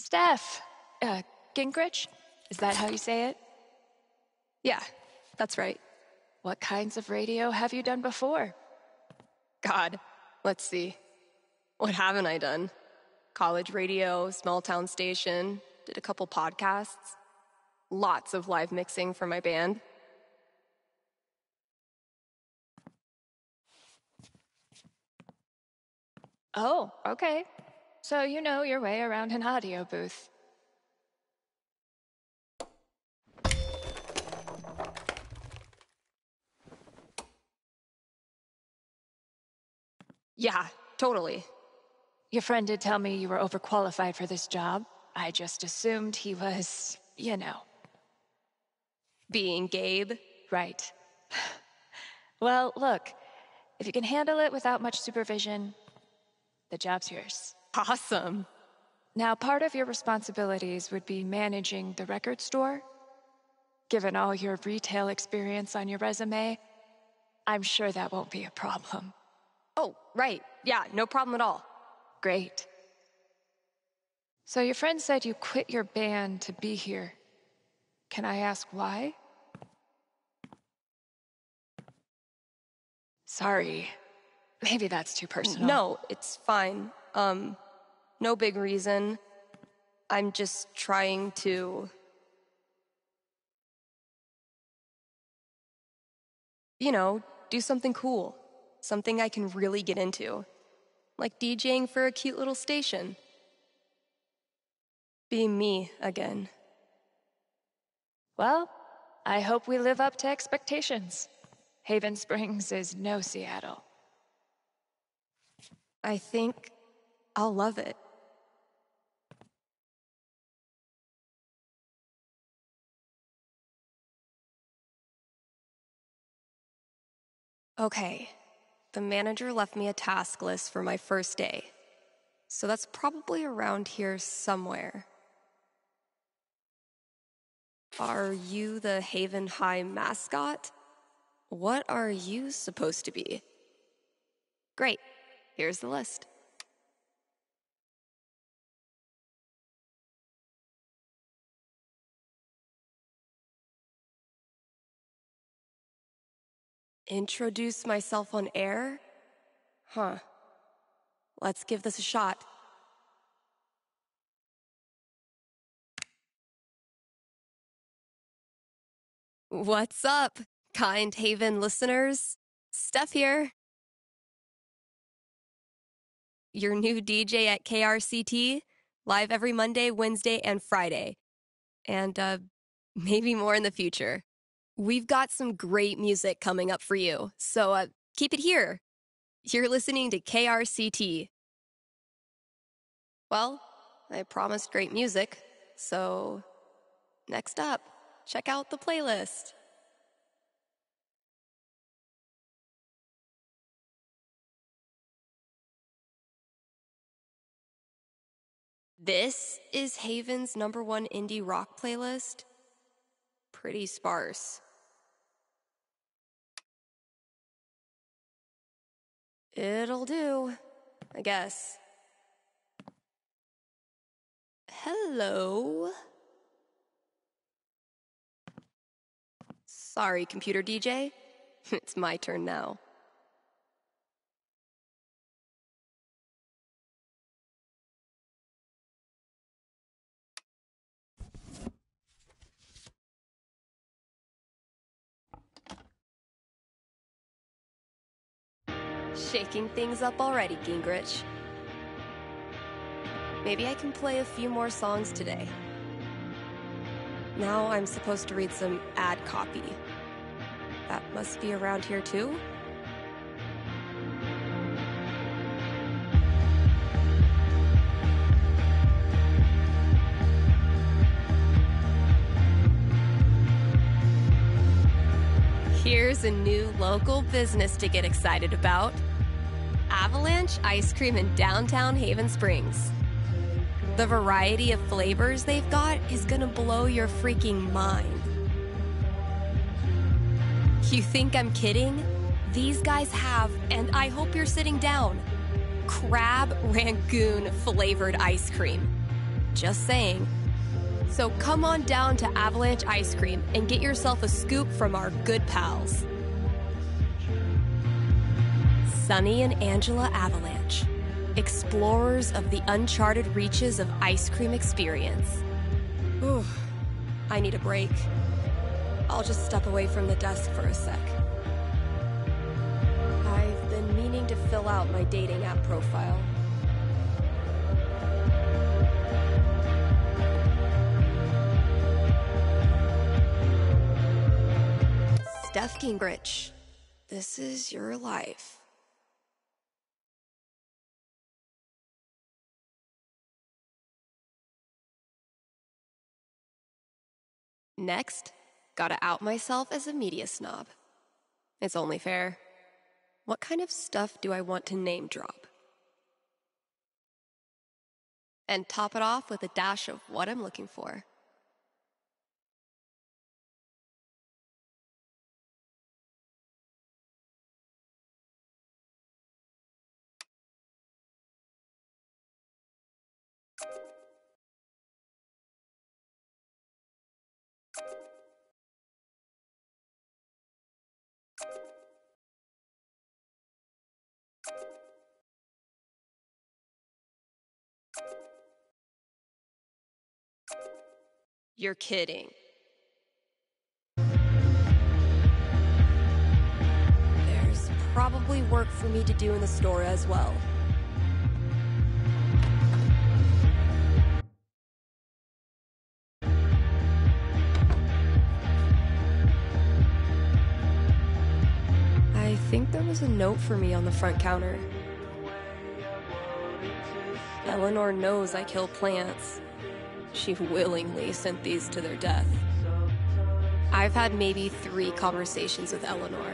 Steph, Gingrich? Is that how you say it? Yeah, that's right. What kinds of radio have you done before? God, let's see. What haven't I done? College radio, small town station, did a couple podcasts. Lots of live mixing for my band. Oh, okay. So you know your way around an audio booth. Yeah, totally. Your friend did tell me you were overqualified for this job. I just assumed he was, Being Gabe? Right. Well, look, if you can handle it without much supervision, the job's yours. Awesome. Now, part of your responsibilities would be managing the record store. Given all your retail experience on your resume, I'm sure that won't be a problem. Oh, right. Yeah, no problem at all. Great. So your friend said you quit your band to be here. Can I ask why? Sorry. Maybe that's too personal. No, it's fine. No big reason. I'm just trying to... do something cool. Something I can really get into. Like DJing for a cute little station. Being me again. Well, I hope we live up to expectations. Haven Springs is no Seattle. I think I'll love it. Okay, the manager left me a task list for my first day. So that's probably around here somewhere. Are you the Haven High mascot? What are you supposed to be? Great, here's the list. Introduce myself on air? Huh. Let's give this a shot. What's up, kind Haven listeners? Steph here. Your new DJ at KRCT, live every Monday, Wednesday, and Friday. And maybe more in the future. We've got some great music coming up for you, so keep it here. You're listening to KRCT. Well, I promised great music, so next up, check out the playlist. This is Haven's #1 indie rock playlist. Pretty sparse. It'll do, I guess. Hello? Sorry, computer DJ. It's my turn now. Shaking things up already, Gingrich. Maybe I can play a few more songs today. Now I'm supposed to read some ad copy. That must be around here too? Here's a new local business to get excited about. Avalanche Ice Cream in downtown Haven Springs. The variety of flavors they've got is gonna blow your freaking mind. You think I'm kidding? These guys have, and I hope you're sitting down, crab rangoon flavored ice cream. just saying. So come on down to Avalanche Ice Cream and get yourself a scoop from our good pals. Sunny and Angela Avalanche, explorers of the uncharted reaches of ice cream experience. Ooh, I need a break. I'll just step away from the desk for a sec. I've been meaning to fill out my dating app profile. Steph Gingrich, this is your life. Next, gotta out myself as a media snob. It's only fair. What kind of stuff do I want to name drop? And top it off with a dash of what I'm looking for. You're kidding. There's probably work for me to do in the store as well. I think there was a note for me on the front counter. Eleanor knows I kill plants. She willingly sent these to their death. I've had maybe 3 conversations with Eleanor,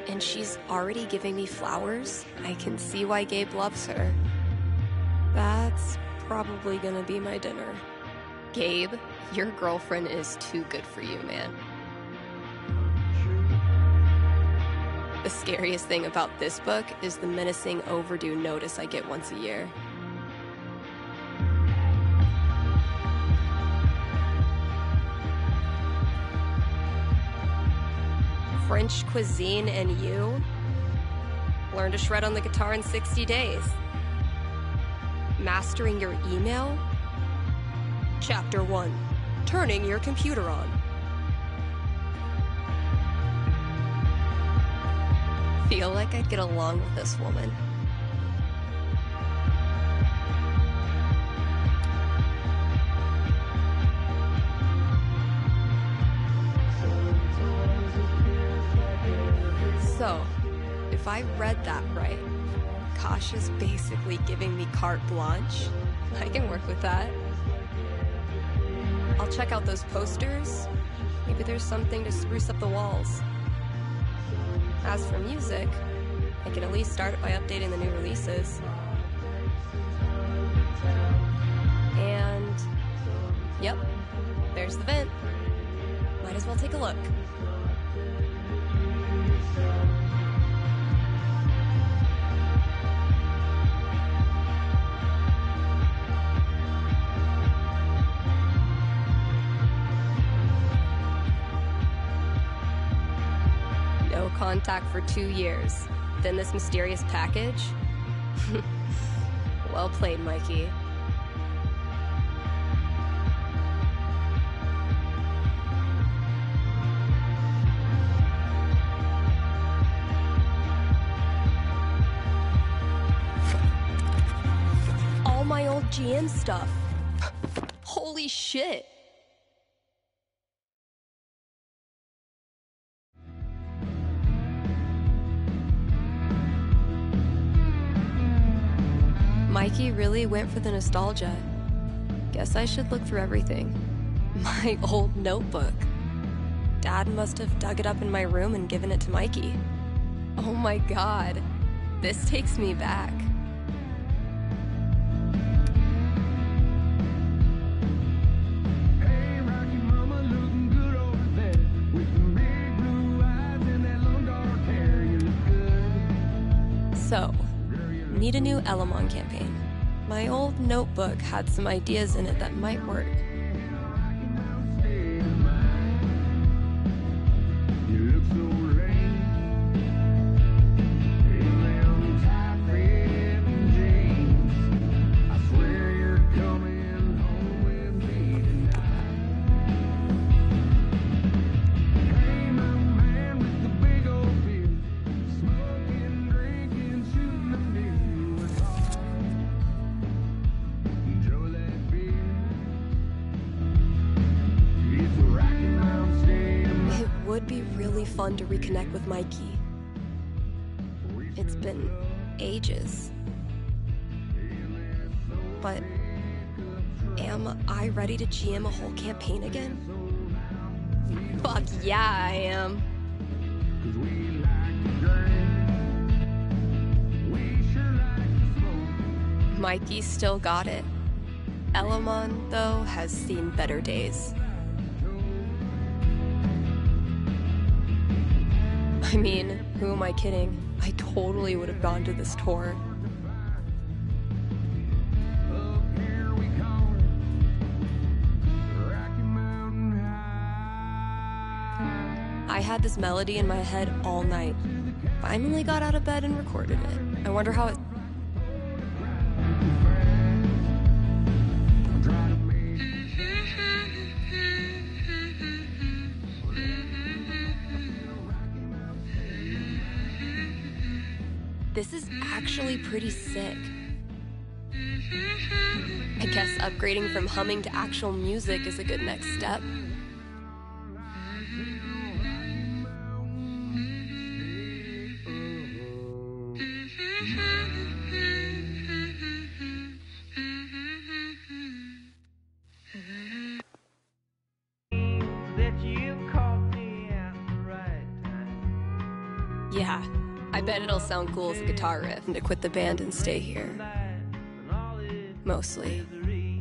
and she's already giving me flowers. I can see why Gabe loves her. That's probably gonna be my dinner. Gabe, your girlfriend is too good for you, man. The scariest thing about this book is the menacing overdue notice I get once a year. French cuisine and you? Learn to shred on the guitar in 60 days. Mastering your email? Chapter 1, turning your computer on. Feel like I'd get along with this woman. So, if I read that right, Kasha's basically giving me carte blanche. I can work with that. I'll check out those posters. Maybe there's something to spruce up the walls. As for music, I can at least start it by updating the new releases. And, yep, there's the vent. Might as well take a look. No contact for 2 years. Then this mysterious package? Well played, Mikey. All my old GM stuff. Holy shit. Mikey really went for the nostalgia. Guess I should look through everything. My old notebook. Dad must have dug it up in my room and given it to Mikey. Oh my god. This takes me back. Hey, Rocky Mama, looking good over there with some big blue eyes and that long dark hair. You look good. So, need a new Elamon campaign. My old notebook had some ideas in it that might work. You look so lame in them tight-fit jeans. I swear you're coming home with me tonight. Hey, my man with the big old beard, smoking, drinking, shooting the deer. It's hard. Enjoy that beer. It's a Rocky Mountain Stadium. It would be really fun to reconnect with Mikey. It's been ages. But am I ready to GM a whole campaign again? Fuck yeah, I am. Cause we like to drink. We sure like to smoke. Mikey's still got it. Elamon, though, has seen better days. I mean, who am I kidding? I totally would have gone to this tour. Up here we call it Rocky Mountain High. I had this melody in my head all night. Finally got out of bed and recorded it. I wonder how it... Try to make This is actually pretty sick. I guess upgrading from humming to actual music is a good next step. that you caught me at the right time. Yeah, I bet it'll sound cool as a guitar riff and to quit the band and stay here. And all this Mostly. misery.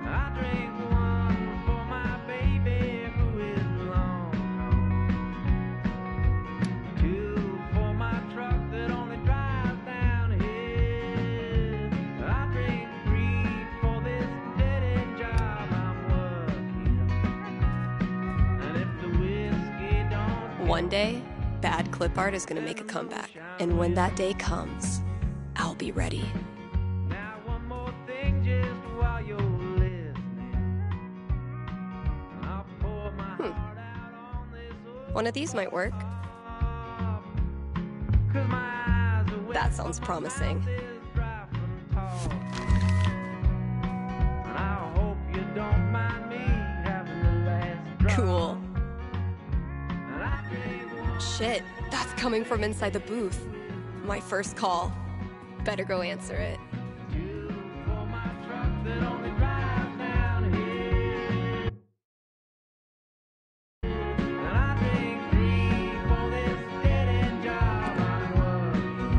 I drink one for my baby who is long gone. Two for my truck that only drives downhill. I drink three for this dead-end job I'm working. And if the whiskey don't One day, bad clip art is gonna make a comeback. And when that day comes, I'll be ready. Now one more thing just while you're listening. I'll pour my heart out on this old One of these might work. 'cause my eyes are wet That sounds promising. this dry from talk. And I hope you don't mind me having the last drop. Cool. And I drink one Shit, that's coming from inside the booth. My first call. Better go answer it. for my truck that only drives downhill. And I drink three for this dead-end job I'm working.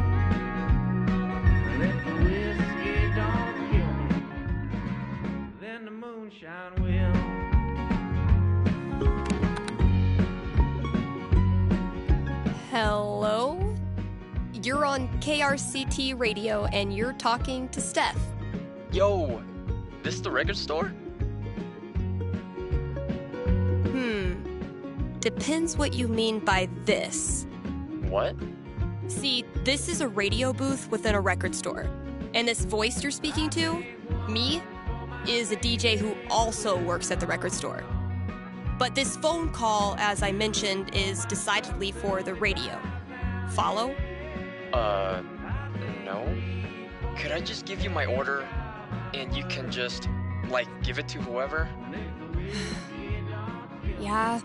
And if the whiskey don't kill me, then the moonshine will. Hello? You're on KRCT radio and you're talking to Steph. Yo, this the record store? Depends what you mean by this. What? See, this is a radio booth within a record store. And this voice you're speaking to, me, is a DJ who also works at the record store. But this phone call, as I mentioned, is decidedly for the radio. Follow? No. Could I just give you my order and you can just, like, give it to whoever? Yeah,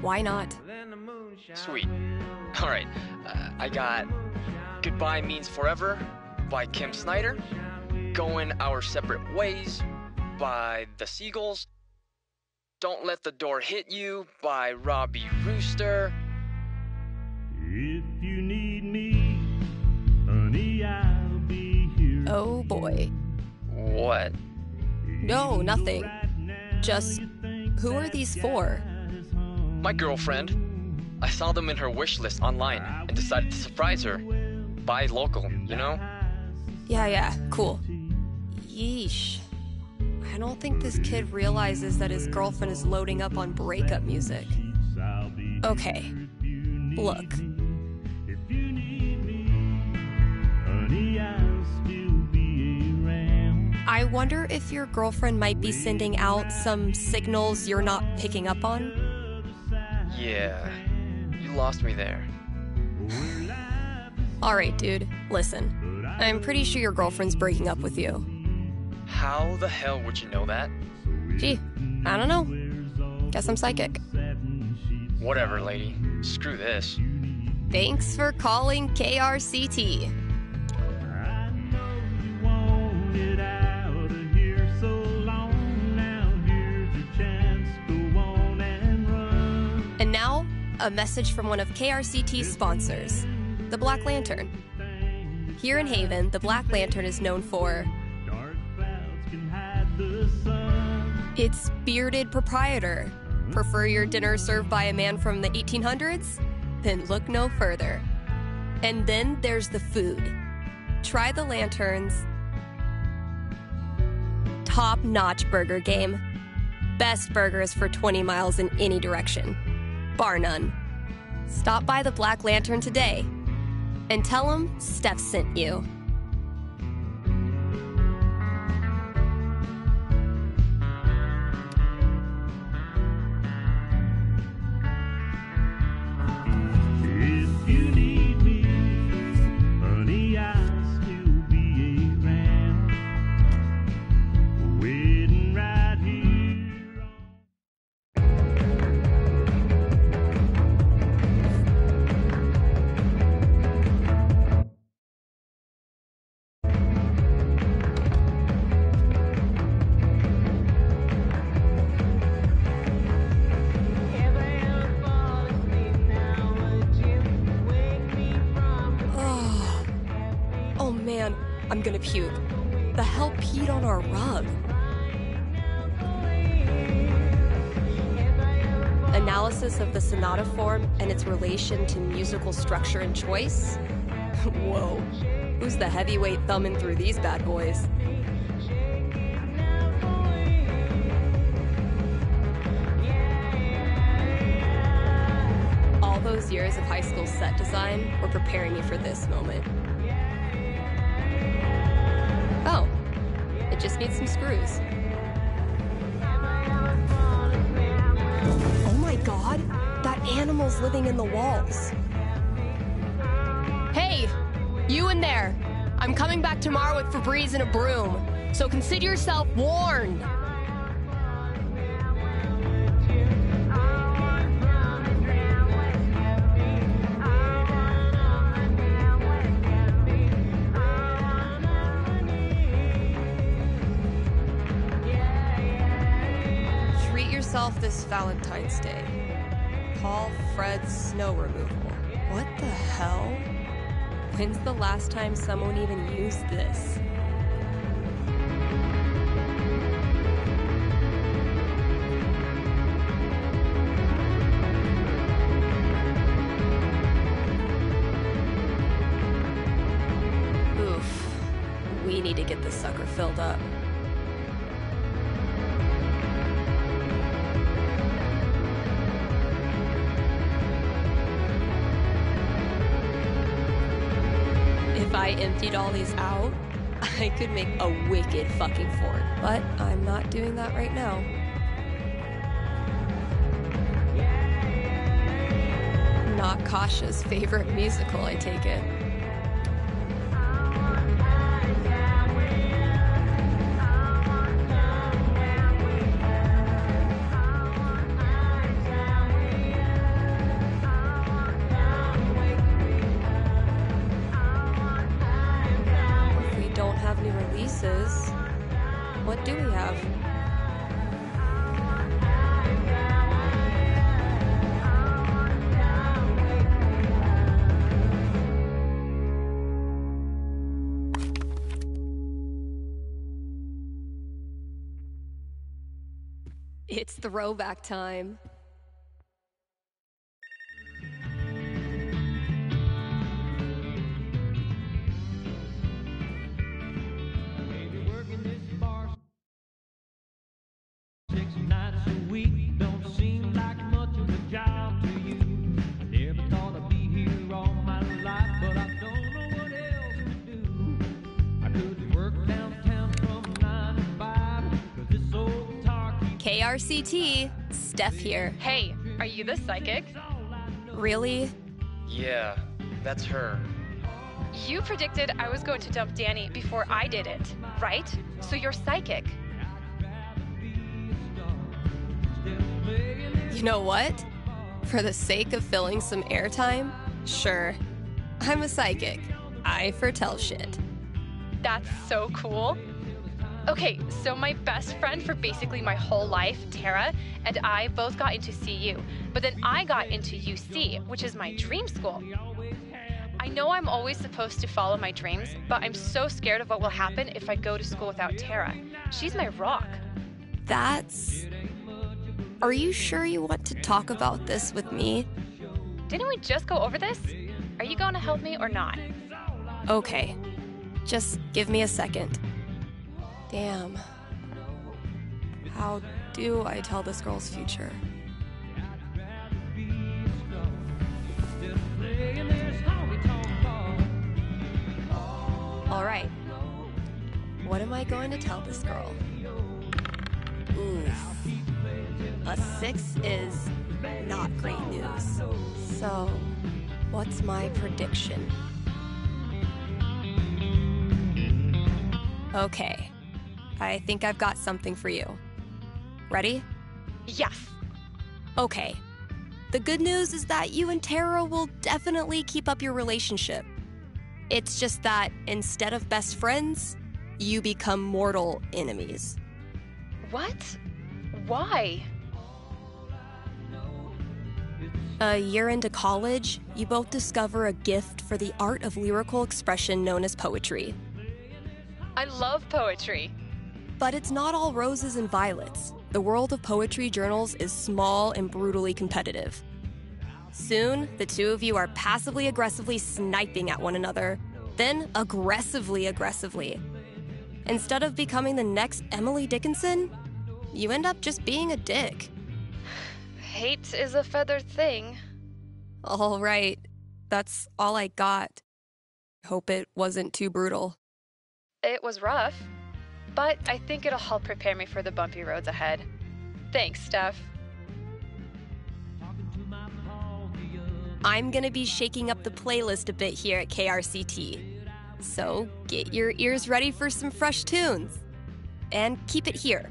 why not? Sweet. Alright, I got Goodbye Means Forever by Kim Snyder, Going Our Separate Ways by The Seagulls, Don't Let the Door Hit You by Robbie Rooster. If you need me, honey, I'll be here. Oh boy. What? No, nothing. Just, who are these for? My girlfriend. I saw them in her wish list online and decided to surprise her. Buy local, you know? Yeah, cool. Yeesh. I don't think this kid realizes that his girlfriend is loading up on breakup music. Okay, look. I wonder if your girlfriend might be sending out some signals you're not picking up on. Yeah, you lost me there. Alright, dude, listen. I'm pretty sure your girlfriend's breaking up with you. How the hell would you know that? Gee, I don't know. Guess I'm psychic. Whatever, lady. Screw this. Thanks for calling KRCT. And now, a message from one of KRCT's sponsors, the Black Lantern. Here in Haven, the Black Lantern is known for its bearded proprietor. Prefer your dinner served by a man from the 1800s? Then look no further. And then there's the food. Try the Lantern's top-notch burger game. Best burgers for 20 miles in any direction. Bar none. Stop by the Black Lantern today and tell them Steph sent you. Man, I'm gonna puke. The hell peed on our rug? Analysis of the sonata form and its relation to musical structure and choice? Whoa, who's the heavyweight thumbing through these bad boys? All those years of high school set design were preparing me for this moment. Oh, it just needs some screws. Oh my god, that animal's living in the walls. Hey, you in there. I'm coming back tomorrow with Febreze and a broom, so consider yourself warned. This Valentine's Day. Call Fred's snow removal. What the hell? When's the last time someone even used this? Oof. We need to get this sucker filled up. If I emptied all these out, I could make a wicked fucking fort. But I'm not doing that right now. Not Kasha's favorite musical, I take it. What do we have? It's throwback time. KRCT, Steph here. Hey, are you the psychic? Really? Yeah, that's her. You predicted I was going to dump Danny before I did it, right? So you're psychic. You know what? For the sake of filling some airtime, sure. I'm a psychic. I foretell shit. That's so cool. Okay, so my best friend for basically my whole life, Tara, and I both got into CU, but then I got into UC, which is my dream school. I know I'm always supposed to follow my dreams, but I'm so scared of what will happen if I go to school without Tara. She's my rock. Are you sure you want to talk about this with me? Didn't we just go over this? Are you going to help me or not? Okay. Just give me a second. Damn. How do I tell this girl's future? All right. What am I going to tell this girl? Oof. A 6 is not great news. So, what's my prediction? Okay. I think I've got something for you. Ready? Yes. Okay. The good news is that you and Tara will definitely keep up your relationship. It's just that instead of best friends, you become mortal enemies. What? Why? A year into college, you both discover a gift for the art of lyrical expression known as poetry. I love poetry. But it's not all roses and violets. The world of poetry journals is small and brutally competitive. Soon, the two of you are passively aggressively sniping at one another, then aggressively. Instead of becoming the next Emily Dickinson, you end up just being a dick. Hate is a feathered thing. All right, that's all I got. Hope it wasn't too brutal. It was rough, but I think it'll help prepare me for the bumpy roads ahead. Thanks, Steph. I'm gonna be shaking up the playlist a bit here at KRCT. So get your ears ready for some fresh tunes. And keep it here.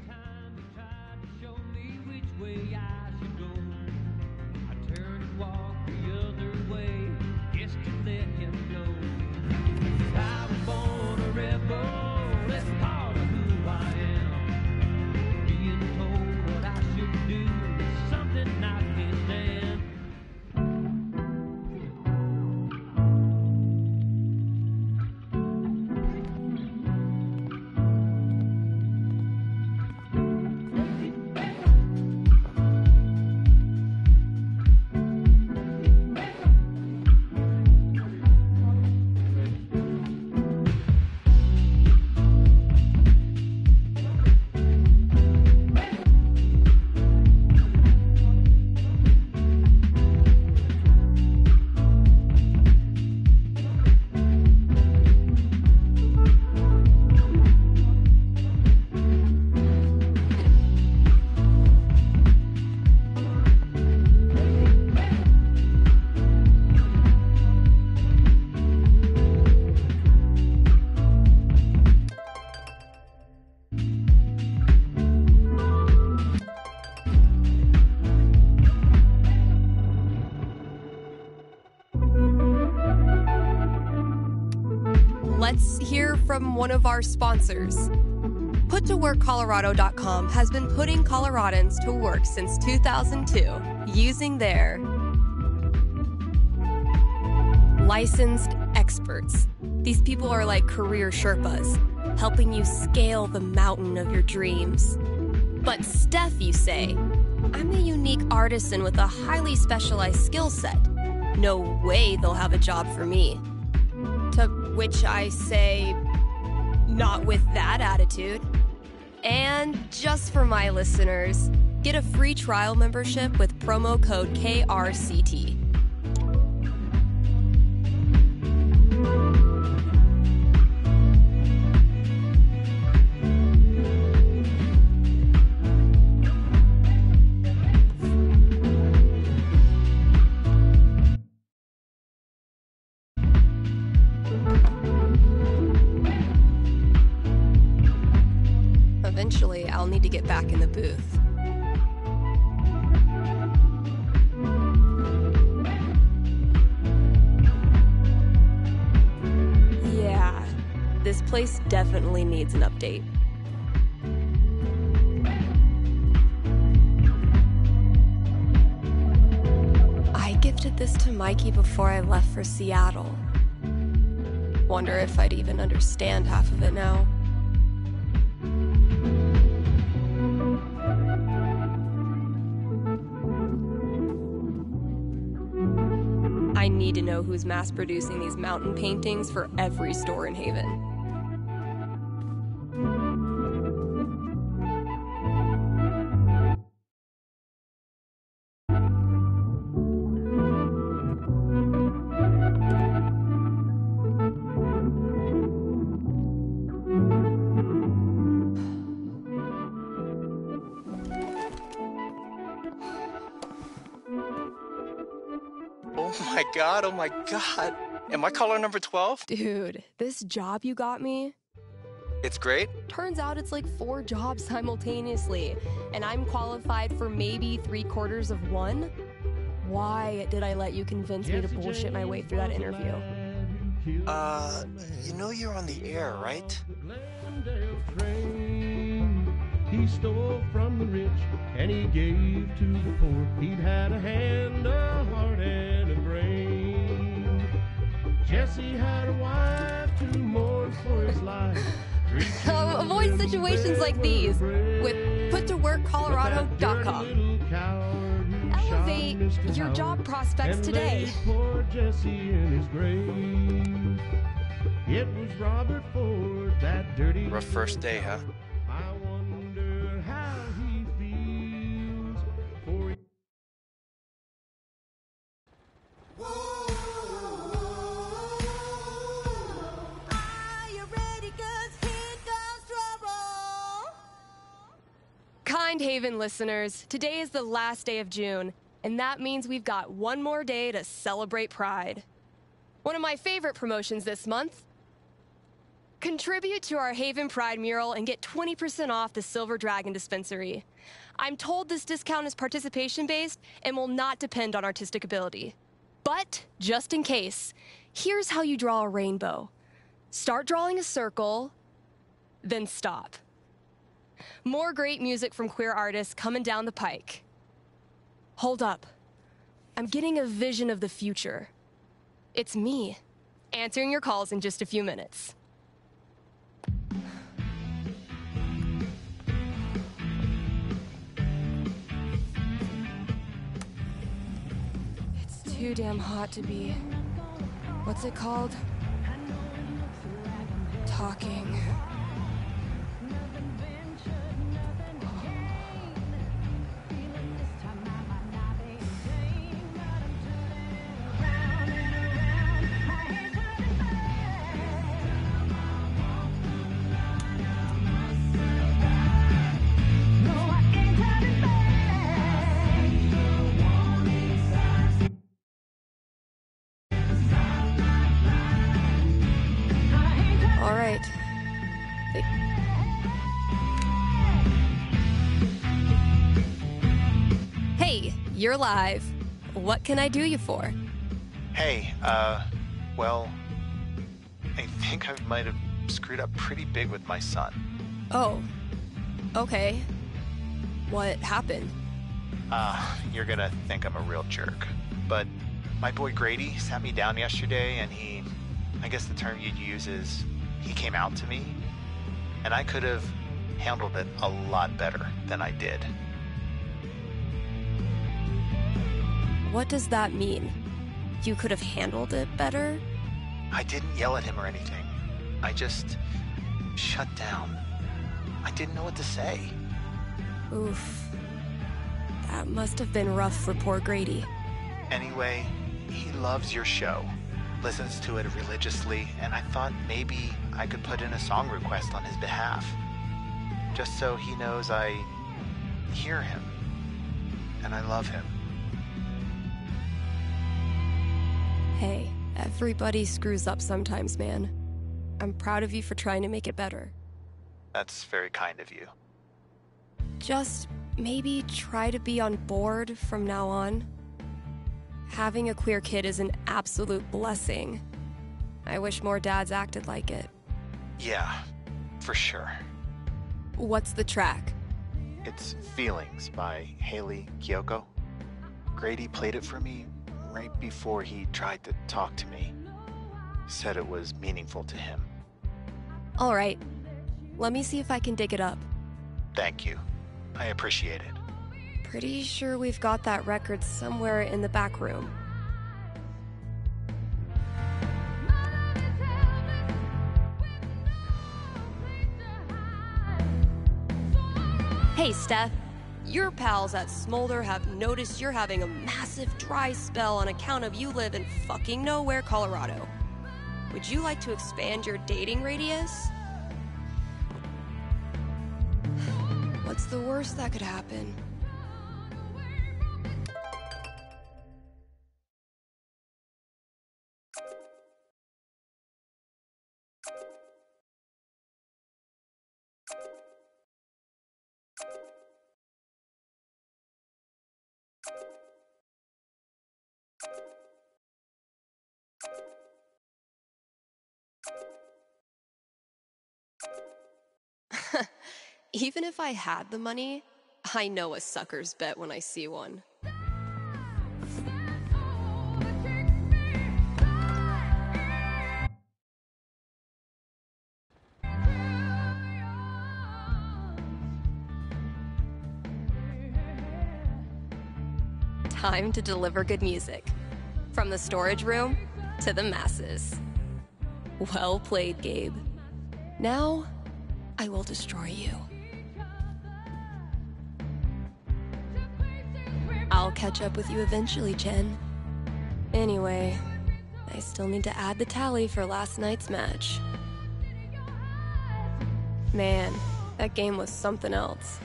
Let's hear from one of our sponsors. PutToWorkColorado.com has been putting Coloradans to work since 2002 using their licensed experts. These people are like career Sherpas, helping you scale the mountain of your dreams. But Steph, you say, I'm a unique artisan with a highly specialized skill set. No way they'll have a job for me. To which I say, not with that attitude. And just for my listeners, get a free trial membership with promo code KRCT. I'll need to get back in the booth. Yeah, this place definitely needs an update. I gifted this to Mikey before I left for Seattle. Wonder if I'd even understand half of it now. I need to know who's mass producing these mountain paintings for every store in Haven. Oh my god. Am I caller number 12? Dude, this job you got me, It's great. turns out it's like 4 jobs simultaneously, and I'm qualified for maybe 3/4 of one? Why did I let you convince me to bullshit my way through that interview? You know you're on the air, right? He stole from the rich and he gave to the poor. He'd had a hand, a heart, and a brain. Jesse had a wife to mourn for his life. Avoid situations like these with puttoworkcolorado.com. Elevate your job prospects today. Poor Jesse in his grave. It was Robert Ford, that dirty. Rough first day, huh? I wonder how he feels for. Kind Haven listeners, today is the last day of June, and that means we've got one more day to celebrate Pride. One of my favorite promotions this month. Contribute to our Haven Pride mural and get 20% off the Silver Dragon dispensary. I'm told this discount is participation-based and will not depend on artistic ability. But, just in case, here's how you draw a rainbow. Start drawing a circle, then stop. More great music from queer artists coming down the pike. Hold up. I'm getting a vision of the future. It's me, answering your calls in just a few minutes. It's too damn hot to be... what's it called? Talking. All right. Hey, you're live. What can I do you for? Hey, well, I think I might have screwed up pretty big with my son. Oh, okay. What happened? You're gonna think I'm a real jerk, but my boy Grady sat me down yesterday and I guess the term you'd use is, he came out to me, and I could have handled it a lot better than I did. What does that mean? You could have handled it better? I didn't yell at him or anything. I just shut down. I didn't know what to say. Oof. That must have been rough for poor Grady. Anyway, he loves your show, listens to it religiously, and I thought maybe I could put in a song request on his behalf, just so he knows I hear him and I love him. Hey, everybody screws up sometimes, man. I'm proud of you for trying to make it better. That's very kind of you. Just maybe try to be on board from now on. Having a queer kid is an absolute blessing. I wish more dads acted like it. Yeah, for sure. What's the track? It's Feelings by Haley Kiyoko. Grady played it for me right before he tried to talk to me. Said it was meaningful to him. All right. Let me see if I can dig it up. Thank you. I appreciate it. Pretty sure we've got that record somewhere in the back room. Hey, Steph. Your pals at Smolder have noticed you're having a massive dry spell on account of you live in fucking nowhere, Colorado. Would you like to expand your dating radius? What's the worst that could happen? Even if I had the money, I know a sucker's bet when I see one. Time to deliver good music. From the storage room to the masses. Well played, Gabe. Now, I will destroy you. I'll catch up with you eventually, Jen. Anyway, I still need to add the tally for last night's match. Man, that game was something else.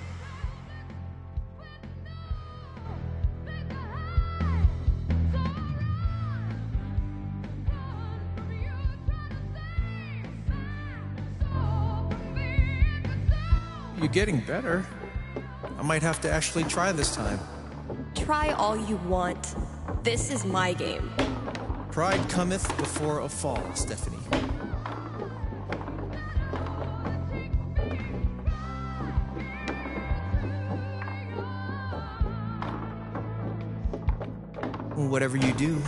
You're getting better. I might have to actually try this time. Try all you want. This is my game. Pride cometh before a fall, Stephanie. Whatever you do,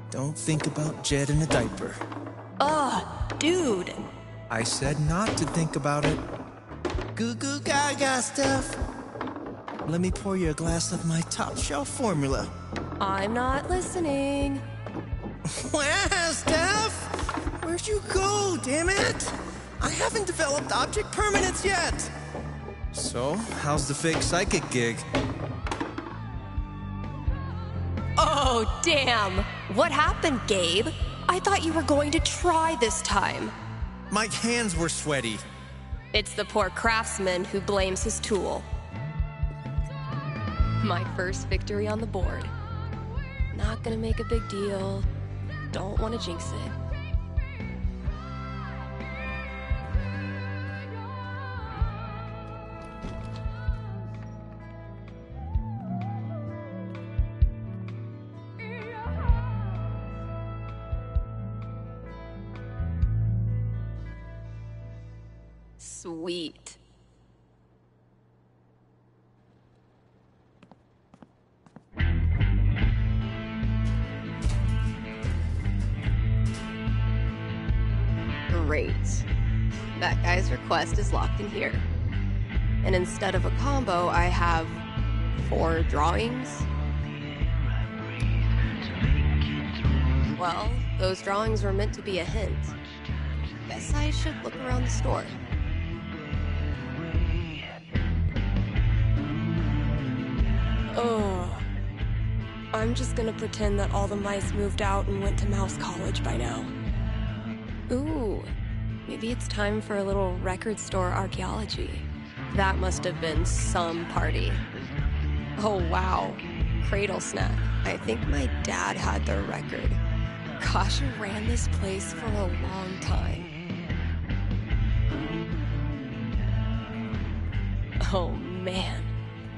don't think about Jed in a diaper. Ugh, dude. I said not to think about it. Goo goo gaga stuff. Let me pour you a glass of my top shelf formula. I'm not listening. Wow, Steph! Where'd you go, damn it? I haven't developed object permanence yet. So, how's the fake psychic gig? Oh, damn. What happened, Gabe? I thought you were going to try this time. My hands were sweaty. It's the poor craftsman who blames his tool. My first victory on the board. Not gonna make a big deal. Don't want to jinx it. Sweet. Great. That guy's request is locked in here. And instead of a combo, I have 4 drawings. Well, those drawings were meant to be a hint. Guess I should look around the store. Oh, I'm just gonna pretend that all the mice moved out and went to mouse college by now. Ooh, maybe it's time for a little record store archaeology. That must have been some party. Oh wow, Cradle Snack. I think my dad had their record. Kasha ran this place for a long time. Oh man.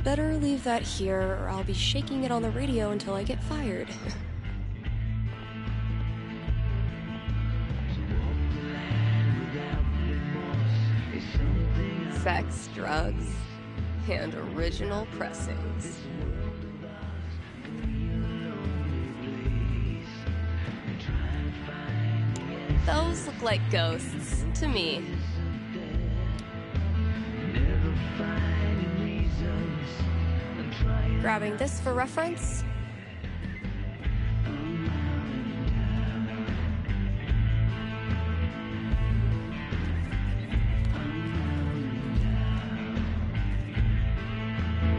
Better leave that here or I'll be shaking it on the radio until I get fired. Sex, drugs, and original pressings. Those look like ghosts to me. Grabbing this for reference.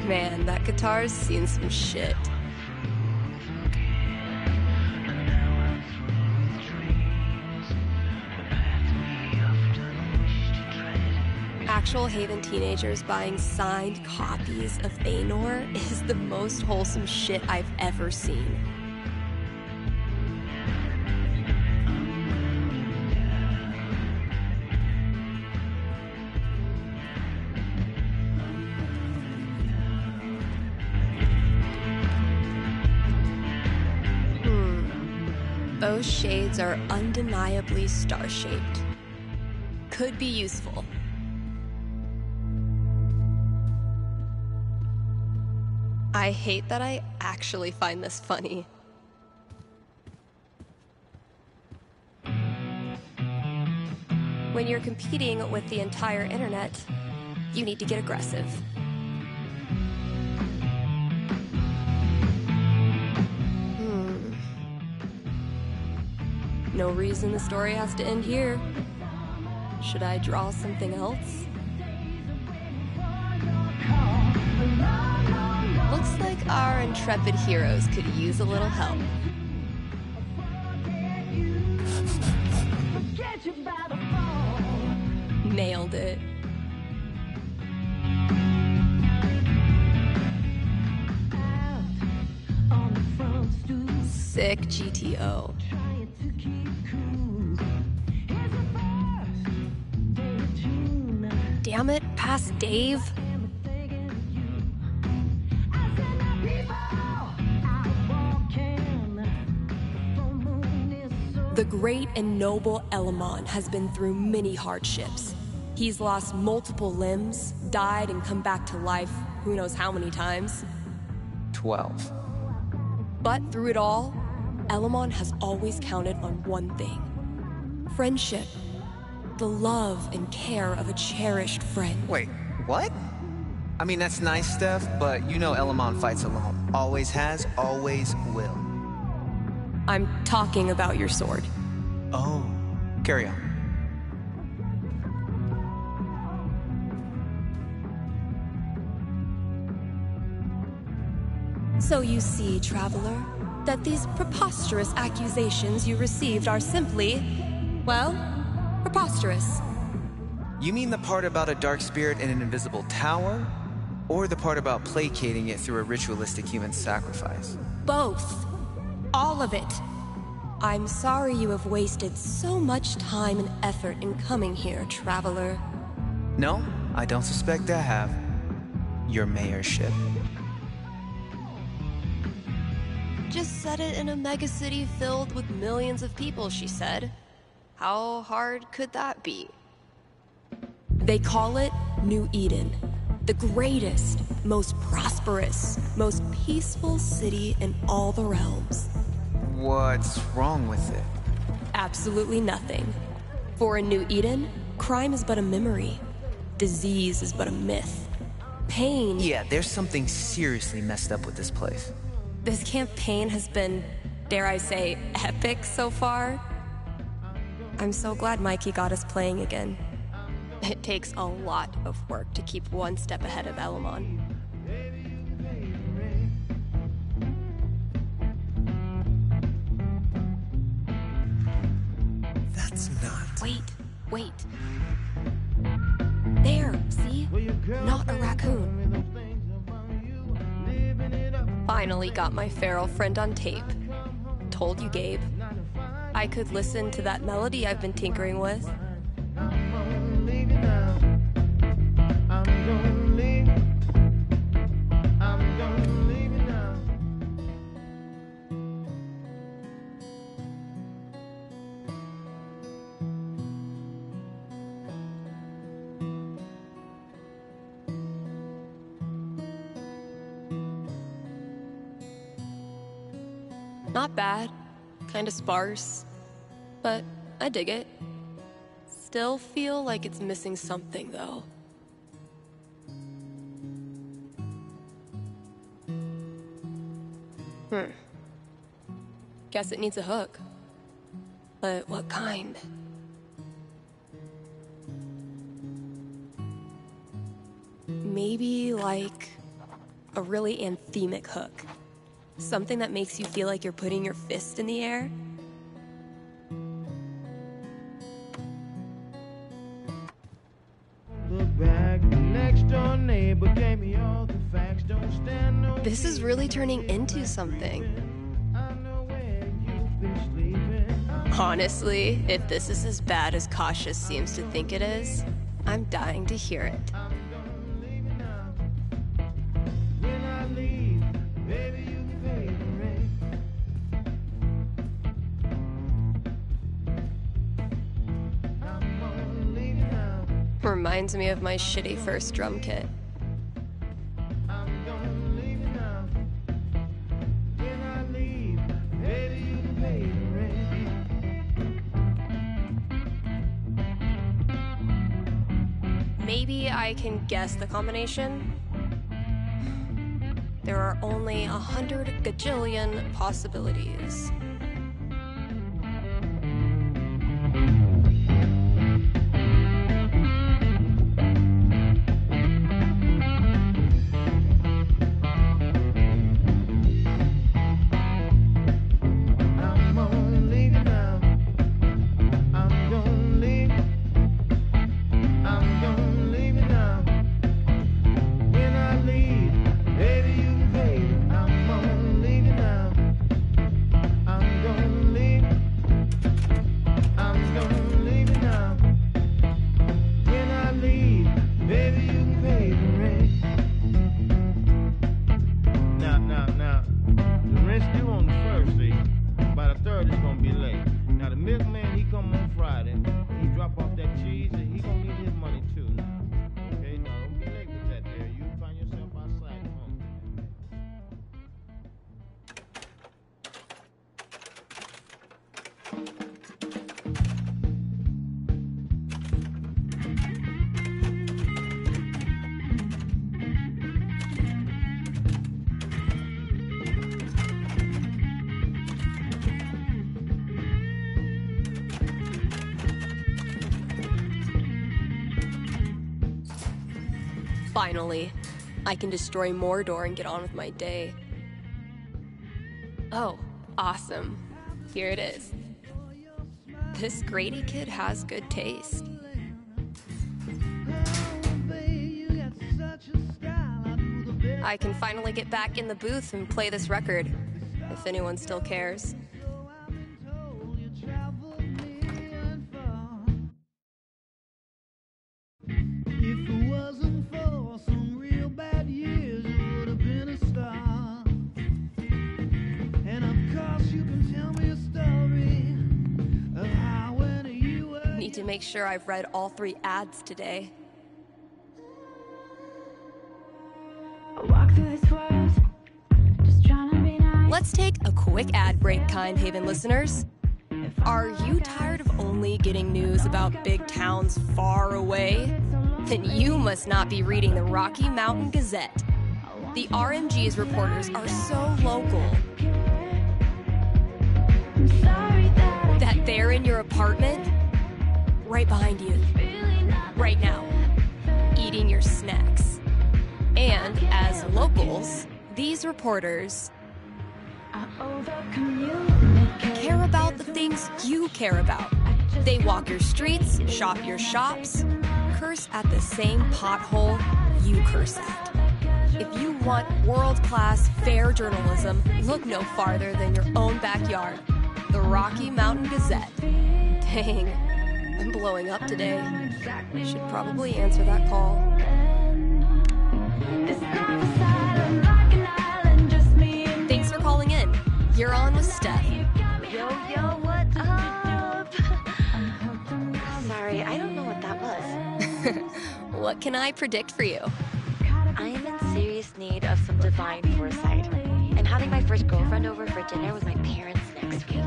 Man, that guitar's seen some shit. Actual Haven teenagers buying signed copies of Anor is the most wholesome shit I've ever seen. Those shades are undeniably star-shaped. Could be useful. I hate that I actually find this funny. When you're competing with the entire internet, you need to get aggressive. No reason the story has to end here. Should I draw something else? Looks like our intrepid heroes could use a little help. Nailed it. Sick GTO. Damn it, past Dave. The great and noble Elamon has been through many hardships. He's lost multiple limbs, died and come back to life who knows how many times. 12. But through it all, Elamon has always counted on one thing. Friendship. The love and care of a cherished friend. Wait, what? I mean, that's nice stuff, but you know Elamon fights alone. Always has, always will. I'm talking about your sword. Oh, carry on. So you see, traveler, that these preposterous accusations you received are simply, well, preposterous. You mean the part about a dark spirit in an invisible tower? Or the part about placating it through a ritualistic human sacrifice? Both. All of it. I'm sorry you have wasted so much time and effort in coming here, traveler. No, I don't suspect I have. Your mayorship. Just said it in a megacity filled with millions of people, she said. How hard could that be? They call it New Eden. The greatest, most prosperous, most peaceful city in all the realms. What's wrong with it? Absolutely nothing. For in New Eden, crime is but a memory. Disease is but a myth. Pain... Yeah, there's something seriously messed up with this place. This campaign has been, dare I say, epic so far. I'm so glad Mikey got us playing again. It takes a lot of work to keep one step ahead of Elamon. That's not... Wait. There, see? Not a raccoon. Finally got my feral friend on tape. Told you, Gabe. I could listen to that melody I've been tinkering with. I'm gonna leave. Not bad, kinda sparse, but I dig it. Still feel like it's missing something, though. Guess it needs a hook. But what kind? Maybe like a really anthemic hook. Something that makes you feel like you're putting your fist in the air. Look back, next door neighbor gave me all the facts. Don't stand no This is really turning into something. I know where you've been sleeping. Honestly, if this is as bad as Cautious seems to think it is, I'm dying to hear it. I'm gonna leave you now. When I leave, baby, you can pay the rent. I'm gonna leave you now. Reminds me of my shitty first drum kit. I'm gonna leave you now. When I leave, baby, you can pay the rent. Maybe I can guess the combination? There are only 100 gajillion possibilities. I'm gonna leave you now. I'm gonna leave. I'm gonna leave you now. When I leave, baby, you can pay it. I'm gonna leave you now. I'm gonna leave. I'm gonna leave you now. When I leave, baby, you can pay the rent. Now, the rent's due on the first, see. By the third, it's gonna be late. Now, the milkman, he come on Friday. He drop off that cheese, and he gonna need his money too now. Okay, now, don't be late with that there. You find yourself outside home. Finally, I can destroy Mordor and get on with my day. Oh, awesome. Here it is. This Grady kid has good taste. I can finally get back in the booth and play this record, if anyone still cares. If it wasn't for some real bad years, you would have been a star. And of course, you can tell me a story of how when you were. Need to make sure I've read all 3 ads today. I walk through this world, just trying to be nice. Let's take a quick ad break, Kind Haven listeners. Are you tired of only getting news about big towns far away? Then you must not be reading the Rocky Mountain Gazette. The RMG's reporters are so local that they're in your apartment, right behind you, right now, eating your snacks. And as locals, these reporters care about the things you care about. They walk your streets, shop your shops, curse at the same pothole you curse at. If you want world-class, fair journalism, look no farther than your own backyard. The Rocky Mountain Gazette. Dang, I'm blowing up today. I should probably answer that call. Thanks for calling in. You're on with Steph. Yo, what up? Sorry, I don't know what that was. What can I predict for you? I am in serious need of some divine foresight, and having my first girlfriend over for dinner with my parents next week.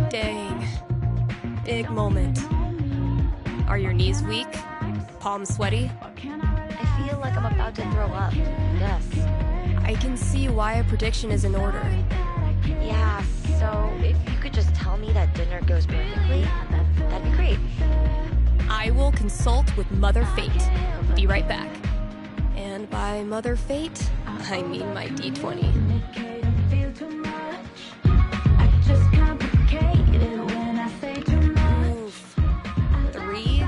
Dang. Big moment. Are your knees weak? Palms sweaty? I feel like I'm about to throw up. Yes. I can see why a prediction is in order. Yeah, so if you could just tell me that dinner goes perfectly, that'd be great. I will consult with Mother Fate. Be right back. And by Mother Fate, I mean my D20. Oof. 3?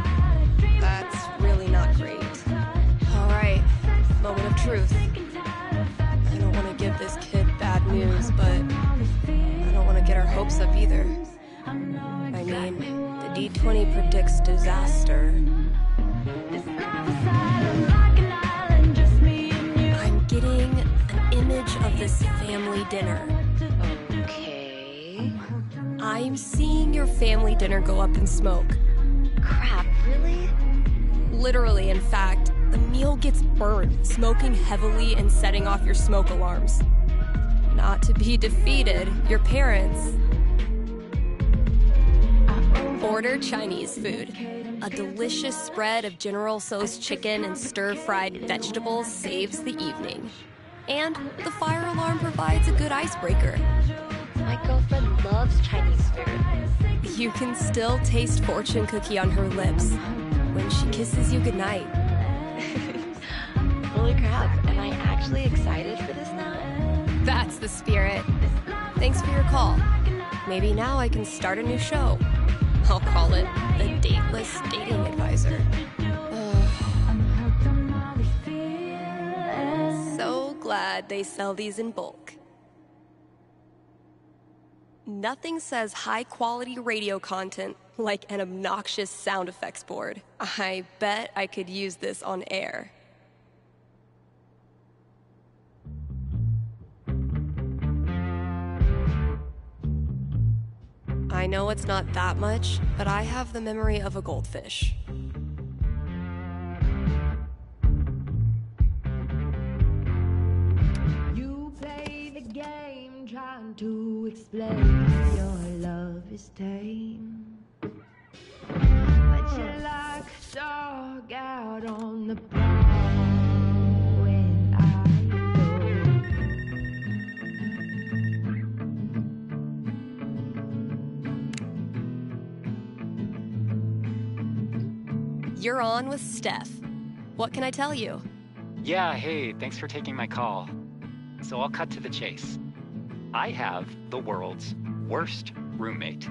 That's really not great. Alright, moment of truth. I don't want to give this kid bad news, but I don't want to get our hopes up either. I mean, the D20 predicts disaster. I'm getting an image of this family dinner. Okay. I'm seeing your family dinner go up in smoke. Crap, really? Literally, in fact, the meal gets burned, smoking heavily and setting off your smoke alarms. Not to be defeated, your parents order Chinese food. A delicious spread of General Tso's chicken and stir-fried vegetables saves the evening. And the fire alarm provides a good icebreaker. My girlfriend loves Chinese food. You can still taste fortune cookie on her lips when she kisses you goodnight. Holy crap, am I actually excited for this now? That's the spirit. Thanks for your call. Maybe now I can start a new show. I'll call it the Dateless Dating Advisor. So glad they sell these in bulk. Nothing says high-quality radio content like an obnoxious sound effects board. I bet I could use this on air. I know it's not that much, but I have the memory of a goldfish. You play the game trying to explain your love is tame. But you're like a dog out on the prowl when I You're on with Steph. What can I tell you? Yeah, hey, thanks for taking my call. So I'll cut to the chase. I have the world's worst roommate.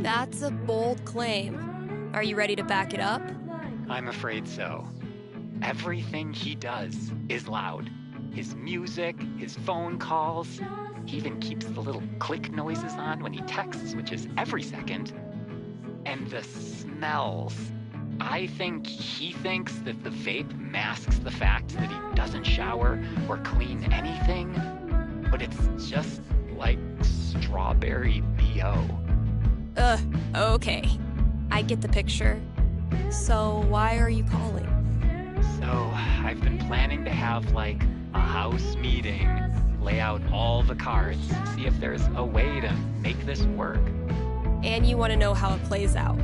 That's a bold claim. Are you ready to back it up? I'm afraid so. Everything he does is loud. His music, his phone calls. He even keeps the little click noises on when he texts, which is every second. And the smells. I think he thinks that the vape masks the fact that he doesn't shower or clean anything, but it's just like strawberry BO. Okay. I get the picture. So why are you calling? So I've been planning to have like a house meeting, lay out all the cards, see if there's a way to make this work. And you want to know how it plays out.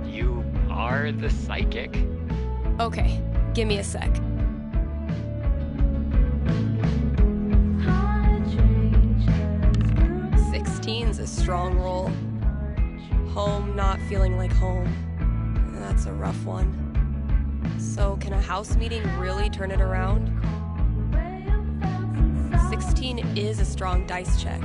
You are the psychic. Okay, give me a sec. 16's a strong roll. Home not feeling like home. That's a rough one. So can a house meeting really turn it around? 16 is a strong dice check.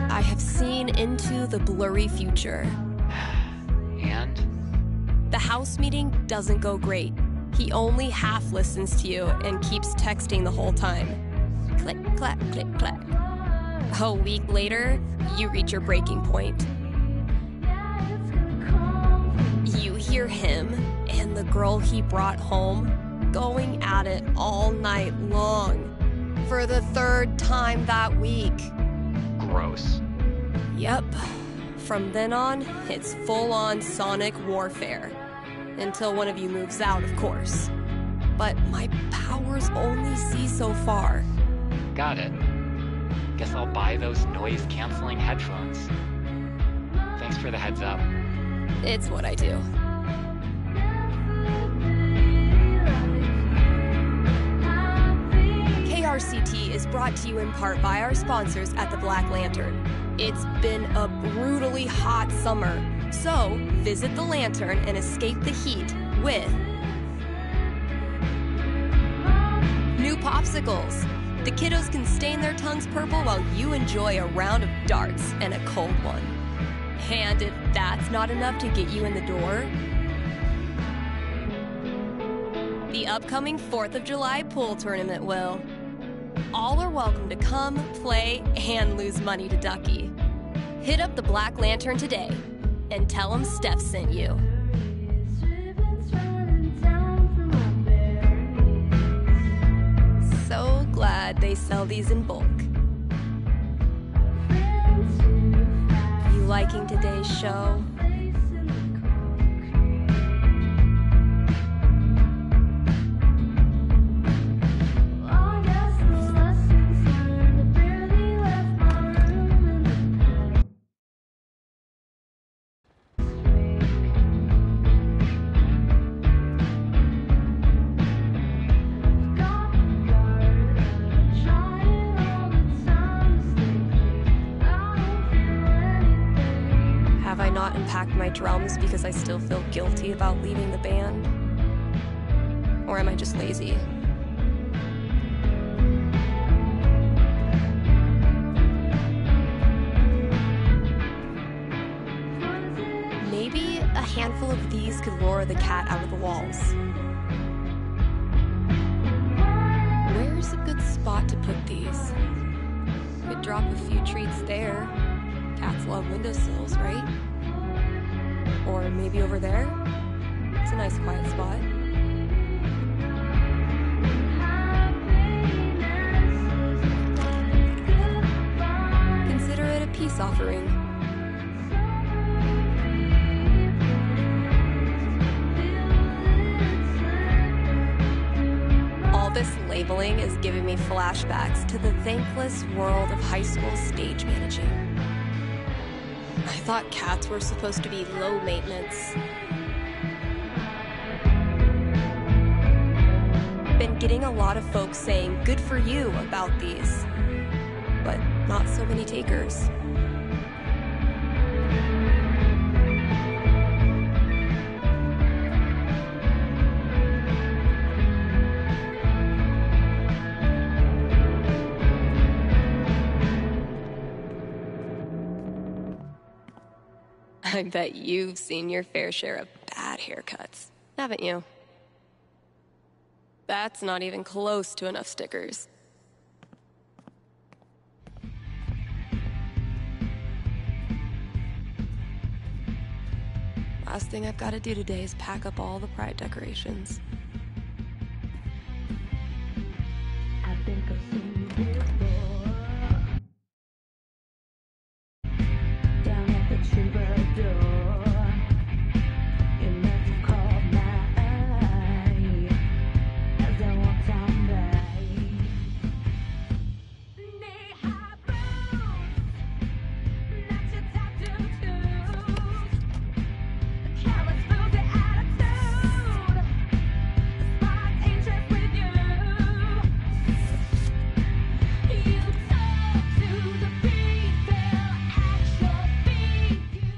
I have seen into the blurry future. And? The house meeting doesn't go great. He only half listens to you and keeps texting the whole time. Click, clack, click, clack. A week later, you reach your breaking point. You hear him and the girl he brought home going at it all night long for the third time that week. Gross. Yep. From then on, it's full-on sonic warfare. Until one of you moves out, of course. But my powers only see so far. Got it. Guess I'll buy those noise-canceling headphones. Thanks for the heads up. It's what I do. KRCT is brought to you in part by our sponsors at the Black Lantern. It's been a brutally hot summer, so visit the Lantern and escape the heat with new popsicles. The kiddos can stain their tongues purple while you enjoy a round of darts and a cold one. And if that's not enough to get you in the door, the upcoming 4th of July pool tournament will. All are welcome to come, play, and lose money to Ducky. Hit up the Black Lantern today and tell them Steph sent you. So glad they sell these in bulk. You liking today's show? My drums because I still feel guilty about leaving the band? Or am I just lazy? Maybe a handful of these could lure the cat out of the walls. Where's a good spot to put these? Could drop a few treats there. Cats love windowsills, right? Or maybe over there? It's a nice quiet spot. Consider it a peace offering. All this labeling is giving me flashbacks to the thankless world of high school stage managing. I thought cats were supposed to be low maintenance. Been getting a lot of folks saying good for you about these, but not so many takers. I bet you've seen your fair share of bad haircuts, haven't you? That's not even close to enough stickers. Last thing I've got to do today is pack up all the pride decorations. I think I've seen you before. Down at the troubadour, you must have caught my eye as I walked down by. Knee-high boots, not your tattoo shoes. A callous, filthy attitude, a spark's interest with you. You talk to the beat, they'll actually beat you.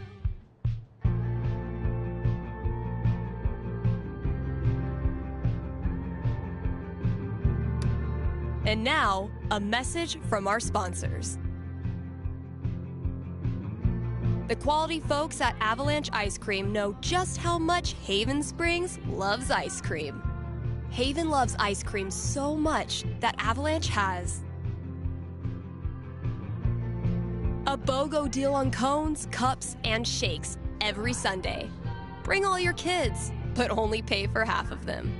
And now, a message from our sponsors. The quality folks at Avalanche Ice Cream know just how much Haven Springs loves ice cream. Haven loves ice cream so much that Avalanche has a BOGO deal on cones, cups, and shakes every Sunday. Bring all your kids, but only pay for half of them.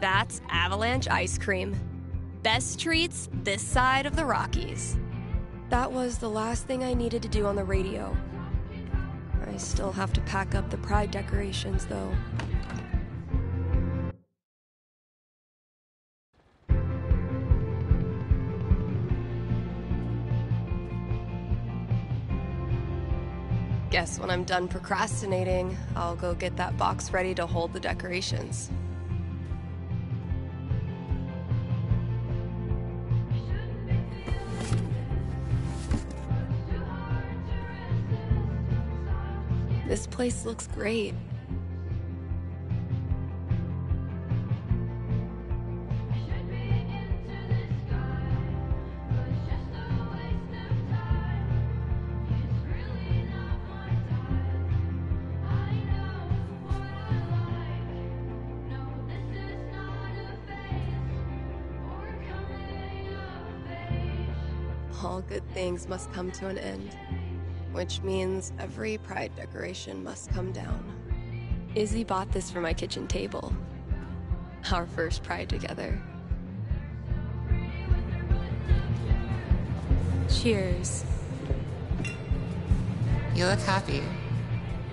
That's Avalanche Ice Cream. Best treats this side of the Rockies. That was the last thing I needed to do on the radio. I still have to pack up the pride decorations, though. Guess when I'm done procrastinating, I'll go get that box ready to hold the decorations. This place looks great. All good things must come to an end, which means every pride decoration must come down. Izzy bought this for my kitchen table. Our first pride together. Cheers. You look happy.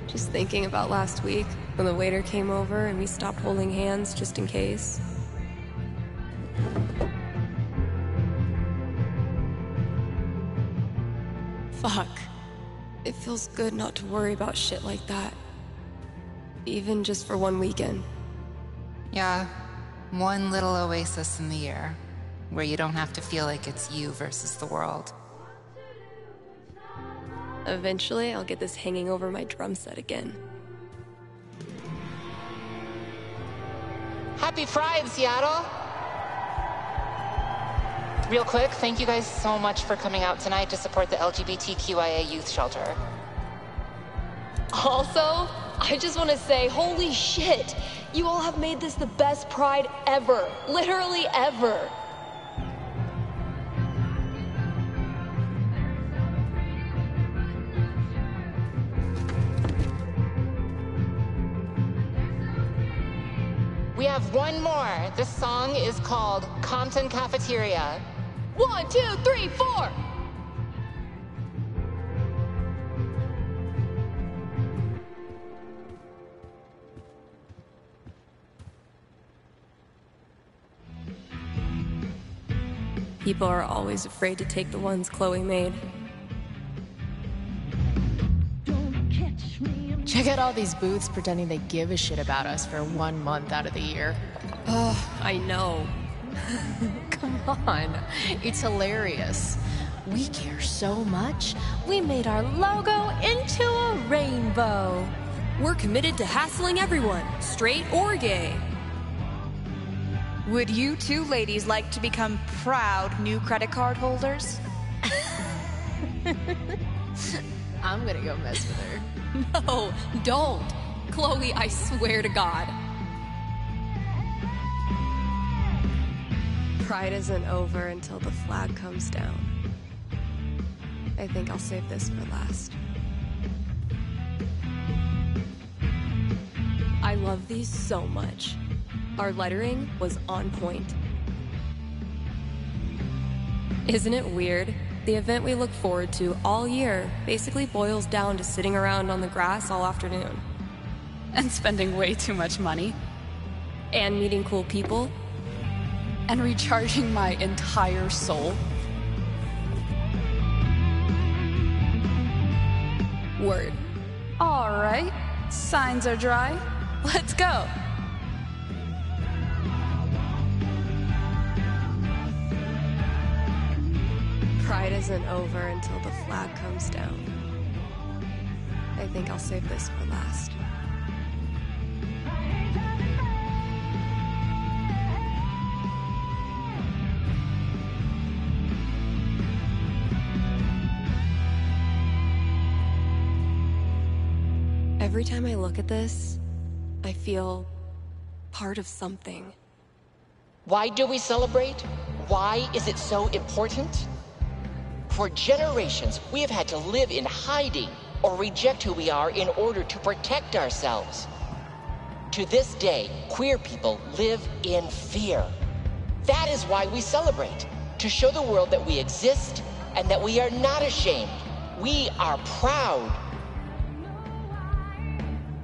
Just thinking about last week when the waiter came over and we stopped holding hands just in case. Fuck. It feels good not to worry about shit like that. Even just for one weekend. Yeah, one little oasis in the year, where you don't have to feel like it's you versus the world. Eventually, I'll get this hanging over my drum set again. Happy Pride, Seattle! Real quick, thank you guys so much for coming out tonight to support the LGBTQIA youth shelter. Also, I just want to say, holy shit! You all have made this the best Pride ever. Literally ever. We have one more. This song is called Compton Cafeteria. 1, 2, 3, 4! People are always afraid to take the ones Chloe made. Check out all these booths pretending they give a shit about us for 1 month out of the year. Oh, I know. Come on, it's hilarious. We care so much, we made our logo into a rainbow. We're committed to hassling everyone, straight or gay. Would you two ladies like to become proud new credit card holders? I'm gonna go mess with her. No, don't. Chloe, I swear to God. Pride isn't over until the flag comes down. I think I'll save this for last. I love these so much. Our lettering was on point. Isn't it weird? The event we look forward to all year basically boils down to sitting around on the grass all afternoon. And spending way too much money. And meeting cool people. And recharging my entire soul. Word. All right, signs are dry. Let's go. Pride isn't over until the flag comes down. I think I'll save this for last. Every time I look at this, I feel part of something. Why do we celebrate? Why is it so important? For generations, we have had to live in hiding or reject who we are in order to protect ourselves. To this day, queer people live in fear. That is why we celebrate, to show the world that we exist and that we are not ashamed. We are proud.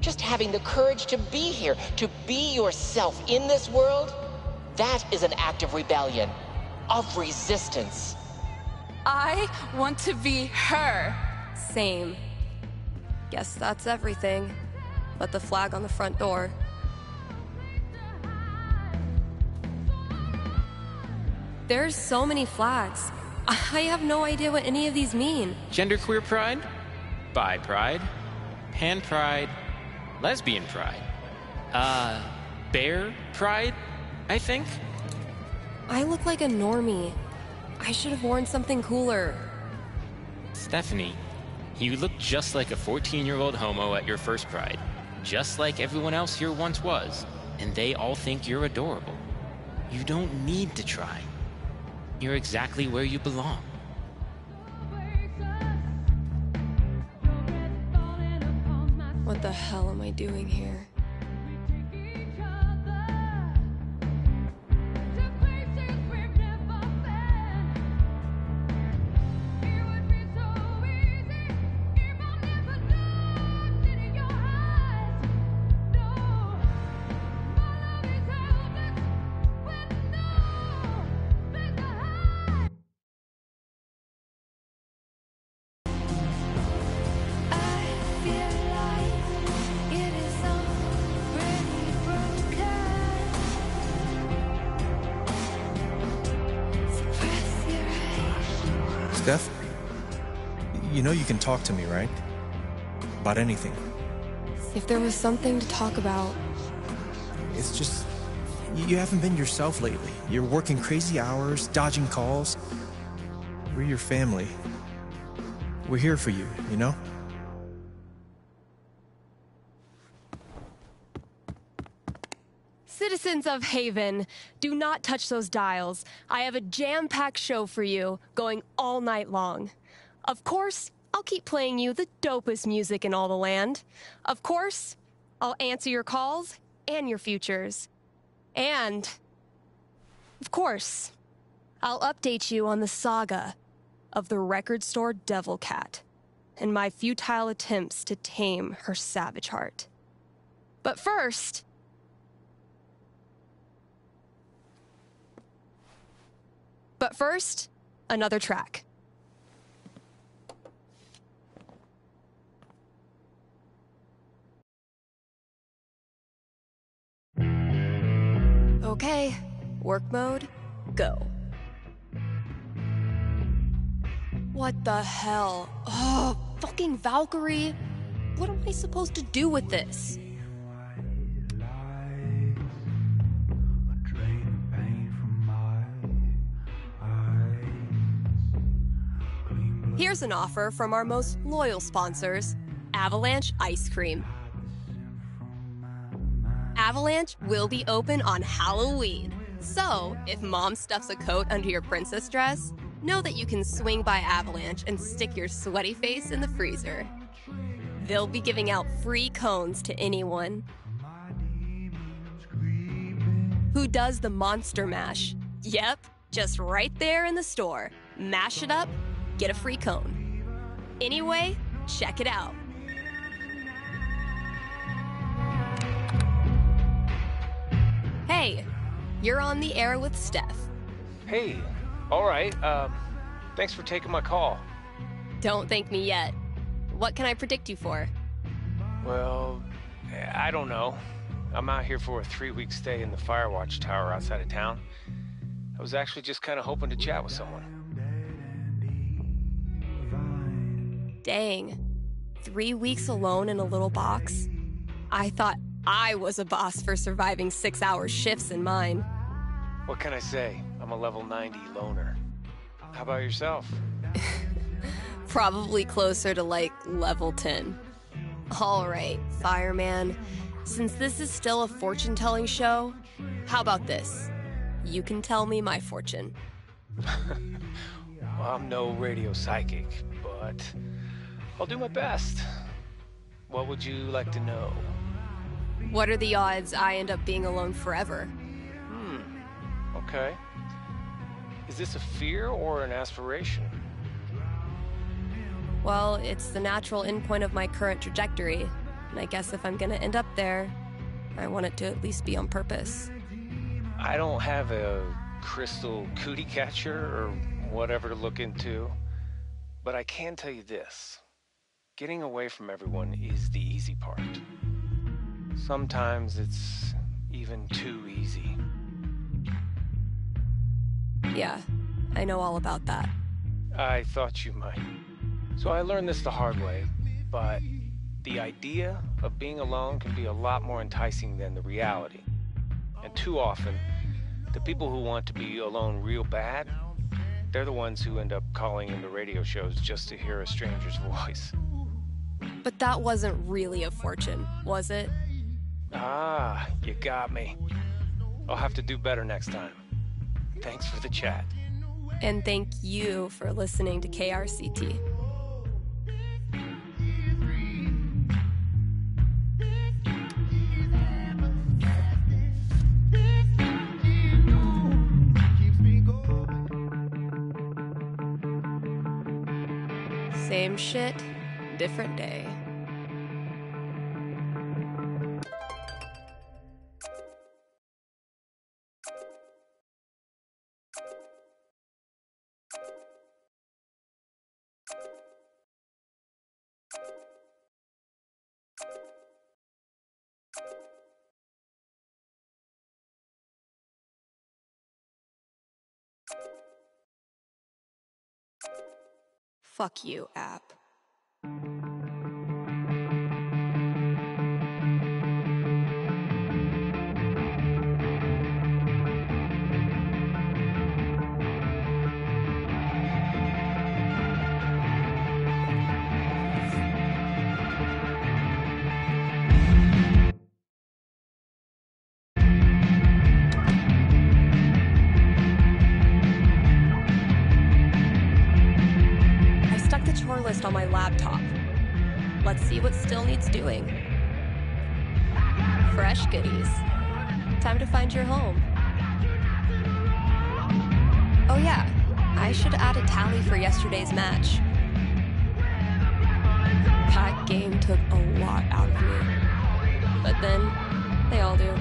Just having the courage to be here, to be yourself in this world, that is an act of rebellion, of resistance. I want to be her. Same. Guess that's everything. But the flag on the front door. There's so many flags. I have no idea what any of these mean. Genderqueer pride, bi pride, pan pride, lesbian pride, bear pride, I think. I look like a normie. I should have worn something cooler. Stephanie, you look just like a 14-year-old homo at your first pride. Just like everyone else here once was. And they all think you're adorable. You don't need to try. You're exactly where you belong. What the hell am I doing here? Steph, you know you can talk to me, right? About anything. If there was something to talk about. It's just, you haven't been yourself lately. You're working crazy hours, dodging calls. We're your family. We're here for you, you know? Citizens of Haven, do not touch those dials. I have a jam-packed show for you, going all night long. Of course, I'll keep playing you the dopest music in all the land. Of course, I'll answer your calls and your futures. And, of course, I'll update you on the saga of the record store Devil Cat and my futile attempts to tame her savage heart. But first, another track. Okay, work mode, go. What the hell? Oh, fucking Valkyrie. What am I supposed to do with this? Here's an offer from our most loyal sponsors, Avalanche Ice Cream. Avalanche will be open on Halloween. So, if mom stuffs a coat under your princess dress, know that you can swing by Avalanche and stick your sweaty face in the freezer. They'll be giving out free cones to anyone who does the Monster Mash. Yep, just right there in the store. Mash it up, get a free cone. Anyway, check it out. Hey, you're on the air with Steph. Hey, all right. Thanks for taking my call. Don't thank me yet. What can I predict you for? Well, I don't know. I'm out here for a 3-week stay in the Firewatch Tower outside of town. I was actually just kind of hoping to chat with someone. Dang. 3 weeks alone in a little box? I thought I was a boss for surviving 6-hour shifts in mine. What can I say? I'm a level 90 loner. How about yourself? Probably closer to, like, level 10. All right, fireman. Since this is still a fortune-telling show, how about this? You can tell me my fortune. Well, I'm no radio psychic, but I'll do my best. What would you like to know? What are the odds I end up being alone forever? Okay. Is this a fear or an aspiration? Well, it's the natural endpoint of my current trajectory. And I guess if I'm gonna end up there, I want it to at least be on purpose. I don't have a crystal cootie catcher or whatever to look into, but I can tell you this. Getting away from everyone is the easy part. Sometimes it's even too easy. Yeah, I know all about that. I thought you might. So I learned this the hard way, but the idea of being alone can be a lot more enticing than the reality. And too often, the people who want to be alone real bad, they're the ones who end up calling into radio shows just to hear a stranger's voice. But that wasn't really a fortune, was it? Ah, you got me. I'll have to do better next time. Thanks for the chat. And thank you for listening to KRCT. Same shit, different day. Fuck you, app. Chore list on my laptop. Let's see what still needs doing. Fresh goodies. Time to find your home. Oh yeah, I should add a tally for yesterday's match. That game took a lot out of me. But then, they all do.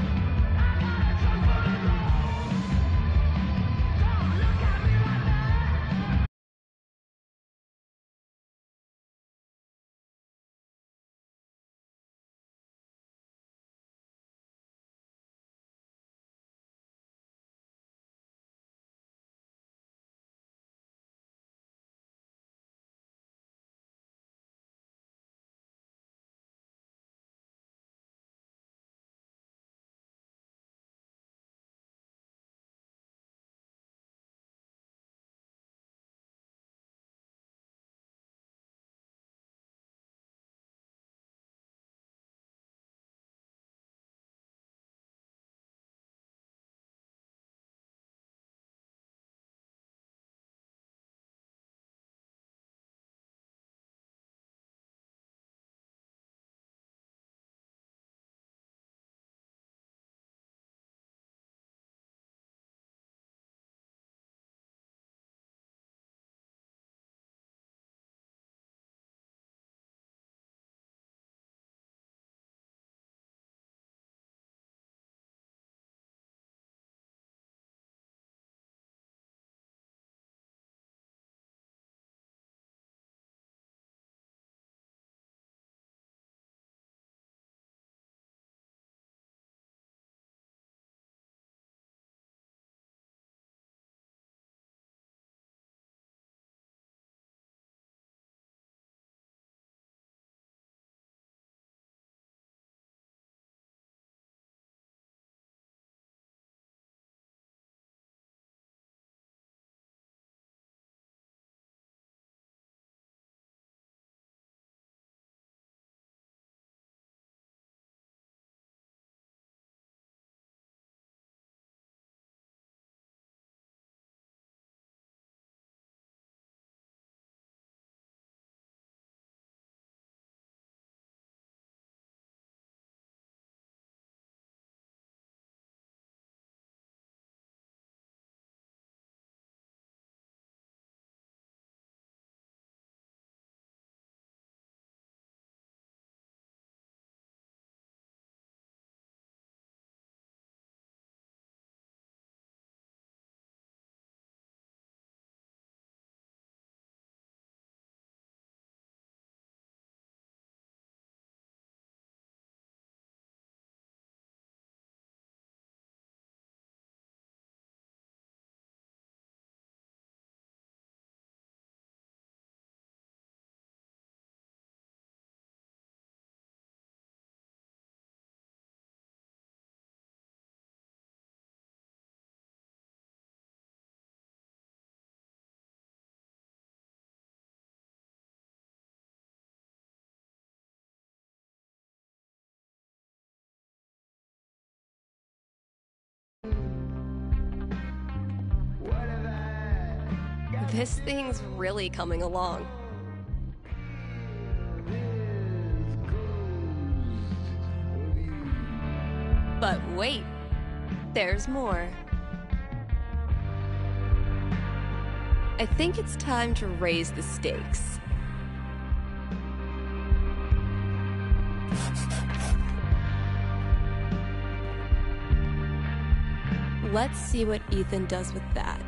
This thing's really coming along. But wait, there's more. I think it's time to raise the stakes. Let's see what Ethan does with that.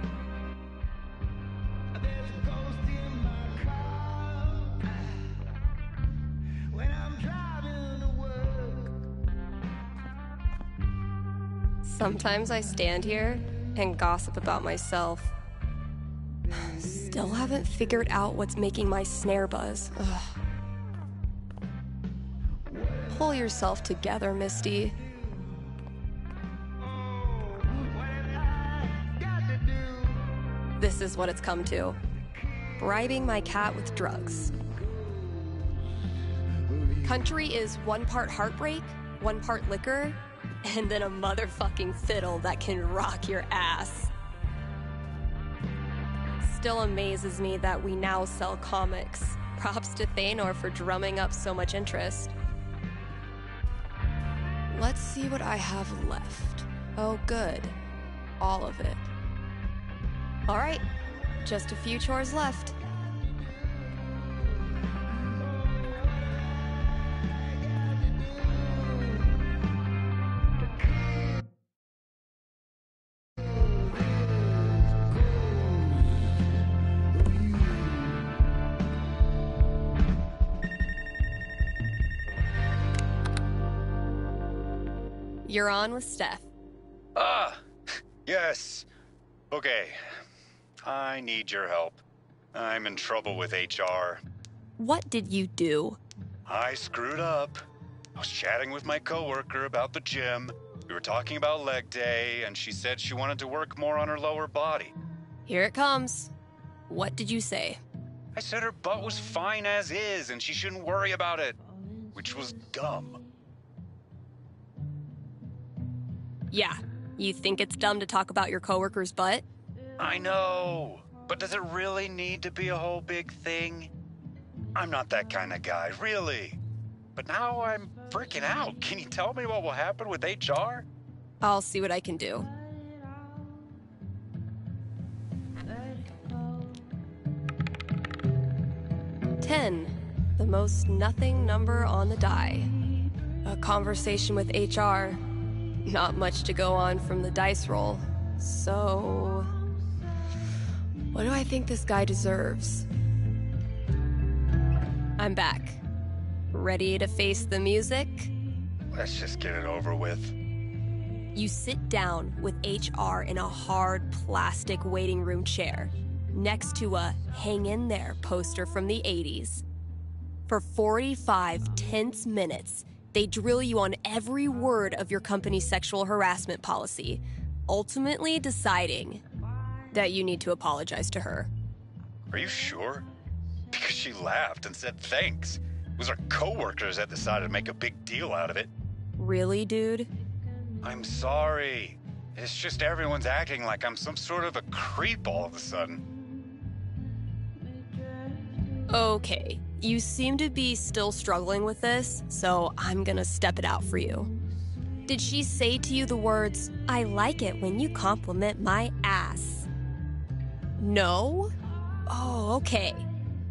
Sometimes I stand here and gossip about myself. Still haven't figured out what's making my snare buzz. Ugh. Pull yourself together, Misty. This is what it's come to. Bribing my cat with drugs. Country is 1 part heartbreak, 1 part liquor, and then a motherfucking fiddle that can rock your ass. Still amazes me that we now sell comics. Props to Thanor for drumming up so much interest. Let's see what I have left. Oh, good. All of it. All right, just a few chores left. You're on with Steph. Yes. Okay. I need your help. I'm in trouble with HR. What did you do? I screwed up. I was chatting with my coworker about the gym. We were talking about leg day, and she said she wanted to work more on her lower body. Here it comes. What did you say? I said her butt was fine as is, and she shouldn't worry about it, which was dumb. Yeah, you think it's dumb to talk about your coworker's butt? I know, but does it really need to be a whole big thing? I'm not that kind of guy, really. But now I'm freaking out. Can you tell me what will happen with HR? I'll see what I can do. $10, the most nothing number on the die. A conversation with HR. Not much to go on from the dice roll. So, what do I think this guy deserves? I'm back. Ready to face the music? Let's just get it over with. You sit down with HR in a hard plastic waiting room chair next to a Hang In There poster from the 80s. For 45 tense minutes, they drill you on every word of your company's sexual harassment policy, ultimately deciding that you need to apologize to her. Are you sure? Because she laughed and said thanks. It was our coworkers that decided to make a big deal out of it. Really, dude? I'm sorry. It's just everyone's acting like I'm some sort of a creep all of a sudden. Okay, you seem to be still struggling with this, so I'm gonna step it out for you. Did she say to you the words, "I like it when you compliment my ass"? No? Oh, okay.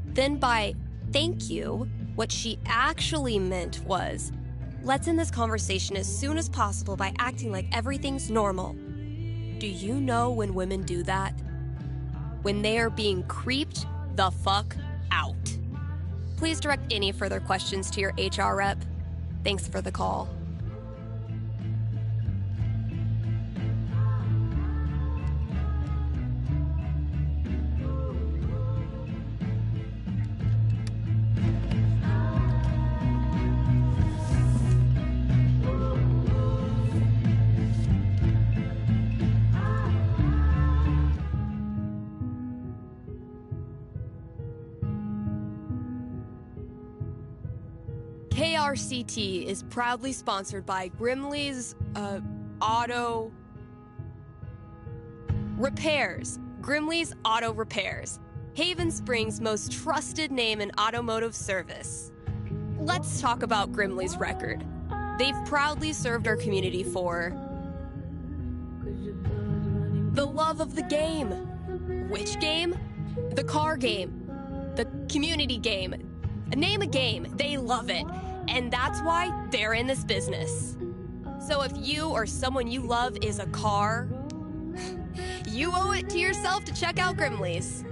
Then by thank you, what she actually meant was, let's end this conversation as soon as possible by acting like everything's normal. Do you know when women do that? When they are being creeped the fuck out. Please direct any further questions to your HR rep. Thanks for the call. KRCT is proudly sponsored by Grimley's Auto Repairs. Grimley's Auto Repairs, Haven Springs' most trusted name in automotive service. Let's talk about Grimley's record. They've proudly served our community for the love of the game. Which game? The car game. The community game. Name a game, they love it. And that's why they're in this business. So if you or someone you love is a car, you owe it to yourself to check out Grimley's.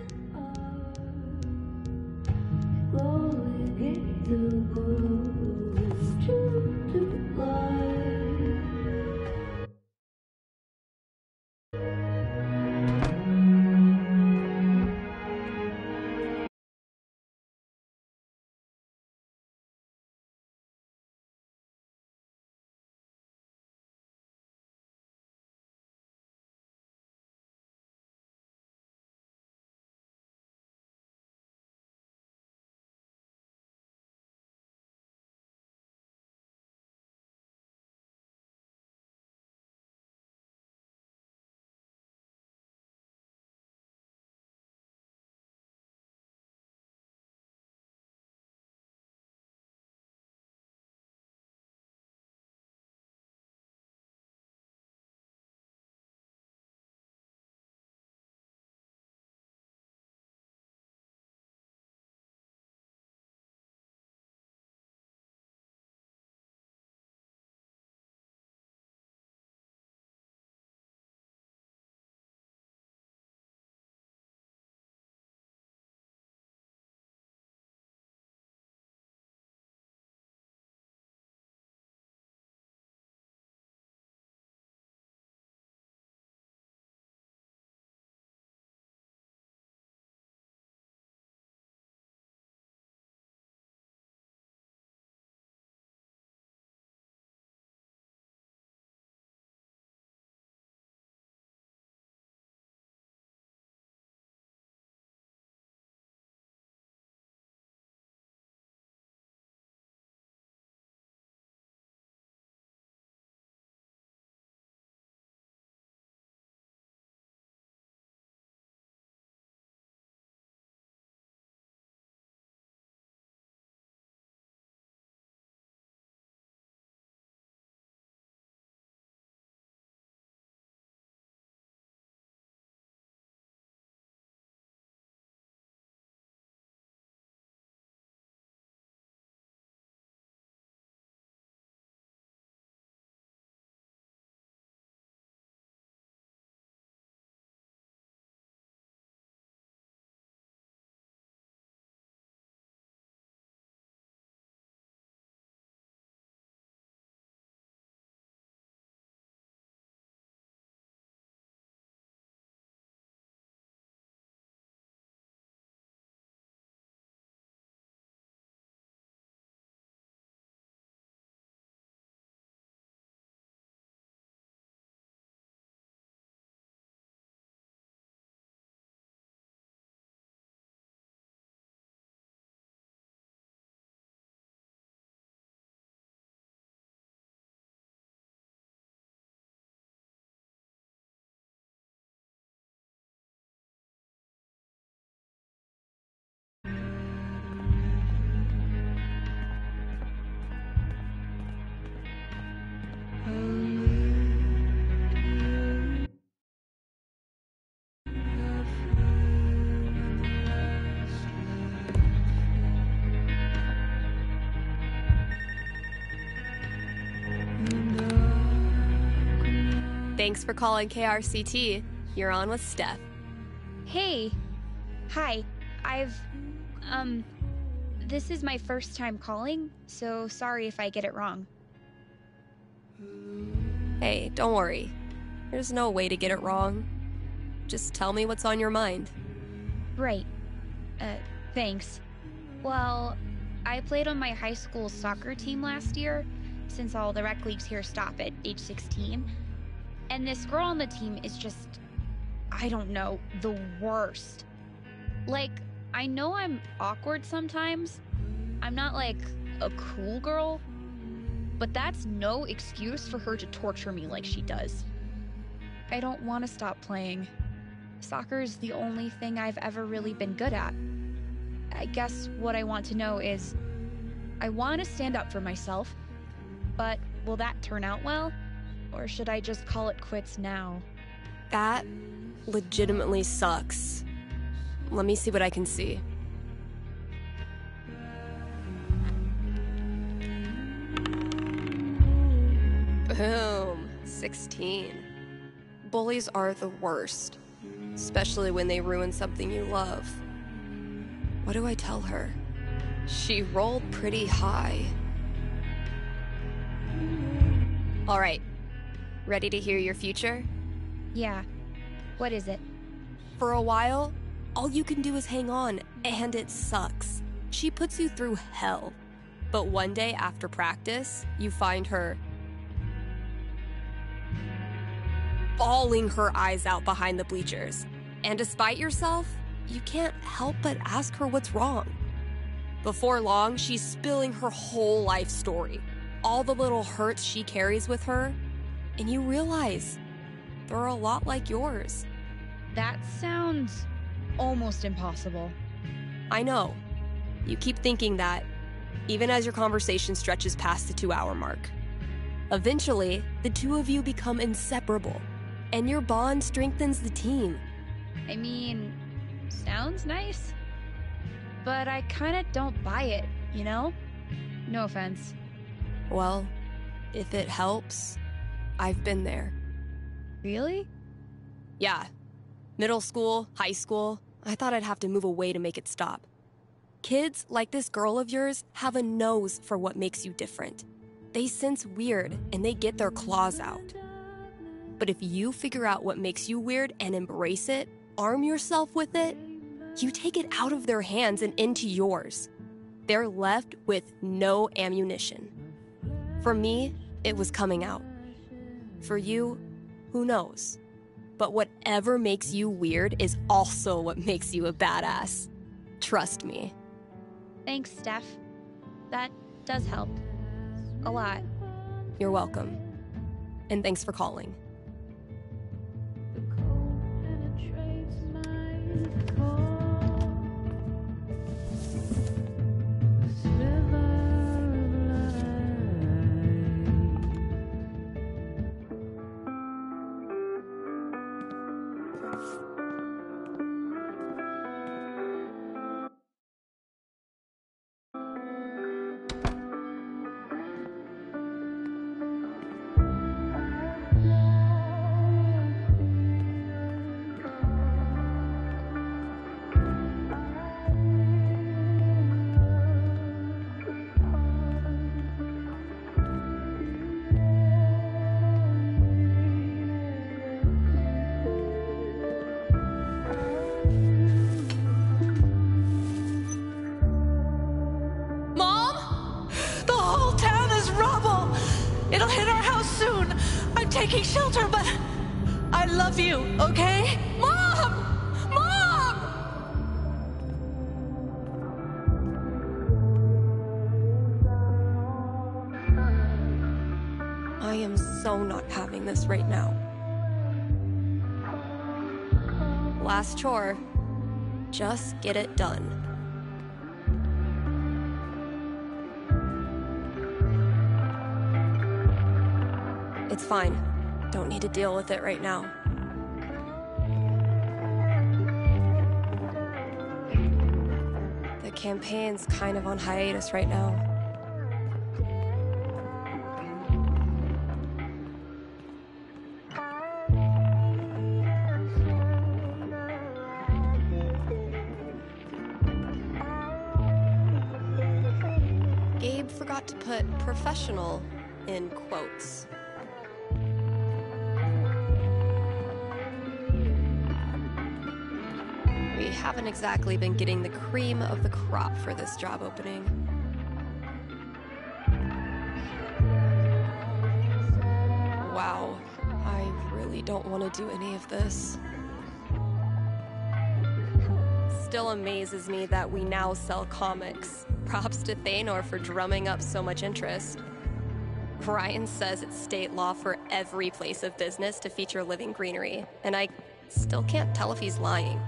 Thanks for calling KRCT. You're on with Steph. Hey. Hi. This is my first time calling, so sorry if I get it wrong. Hey, don't worry. There's no way to get it wrong. Just tell me what's on your mind. Right. Thanks. Well, I played on my high school soccer team last year, since all the rec leagues here stop at age 16. And this girl on the team is just, I don't know, the worst. Like, I know I'm awkward sometimes. I'm not like a cool girl, but that's no excuse for her to torture me like she does. I don't want to stop playing. Soccer's the only thing I've ever really been good at. I guess what I want to know is, I want to stand up for myself, but will that turn out well? Or should I just call it quits now? That legitimately sucks. Let me see what I can see. Boom. 16. Bullies are the worst, especially when they ruin something you love. What do I tell her? She rolled pretty high. All right. Ready to hear your future? Yeah. What is it? For a while, all you can do is hang on, and it sucks. She puts you through hell. But one day after practice, you find her bawling her eyes out behind the bleachers. And despite yourself, you can't help but ask her what's wrong. Before long, she's spilling her whole life story, all the little hurts she carries with her, and you realize they're a lot like yours. That sounds almost impossible. I know. You keep thinking that, even as your conversation stretches past the 2-hour mark. Eventually, the two of you become inseparable, and your bond strengthens the team. I mean, sounds nice, but I kinda don't buy it, you know? No offense. Well, if it helps, I've been there. Really? Yeah. Middle school, high school, I thought I'd have to move away to make it stop. Kids like this girl of yours have a nose for what makes you different. They sense weird and they get their claws out. But if you figure out what makes you weird and embrace it, arm yourself with it, you take it out of their hands and into yours. They're left with no ammunition. For me, it was coming out. For you, who knows? But whatever makes you weird is also what makes you a badass. Trust me. Thanks, Steph. That does help. A lot. You're welcome. And thanks for calling. It'll hit our house soon. I'm taking shelter, but I love you, okay? Mom! Mom! I am so not having this right now. Last chore. Just get it done. It's fine. Don't need to deal with it right now. The campaign's kind of on hiatus right now. Gabe forgot to put professional in quotes. We haven't exactly been getting the cream of the crop for this job opening. Wow, I really don't want to do any of this. Still amazes me that we now sell comics. Props to Thanor for drumming up so much interest. Ryan says it's state law for every place of business to feature living greenery, and I Still can't tell if he's lying.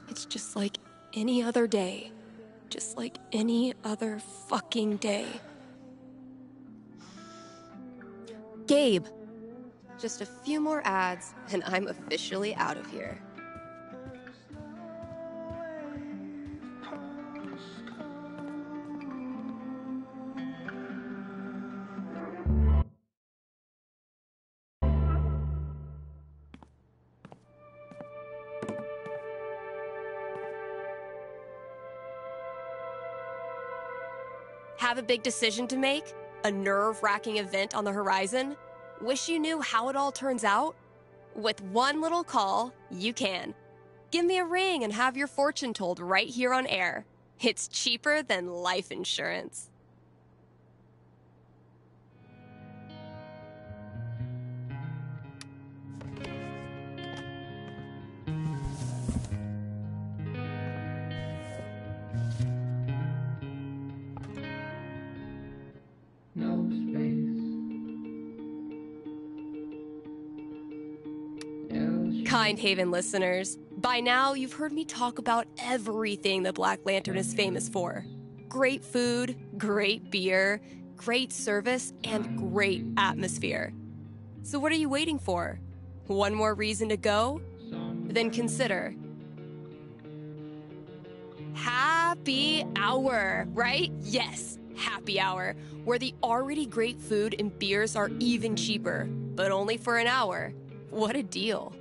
It's just like any other day. Just like any other fucking day. Gabe! Just a few more ads, and I'm officially out of here. Have a big decision to make? A nerve-wracking event on the horizon? Wish you knew how it all turns out? With one little call, you can. Give me a ring and have your fortune told right here on air. It's cheaper than life insurance. No space. Kind Haven listeners, by now you've heard me talk about everything the Black Lantern is famous for. Great food, great beer, great service, and great atmosphere. So what are you waiting for? One more reason to go? Then consider Happy Hour, right? Yes, Happy Hour, where the already great food and beers are even cheaper, but only for an hour. What a deal.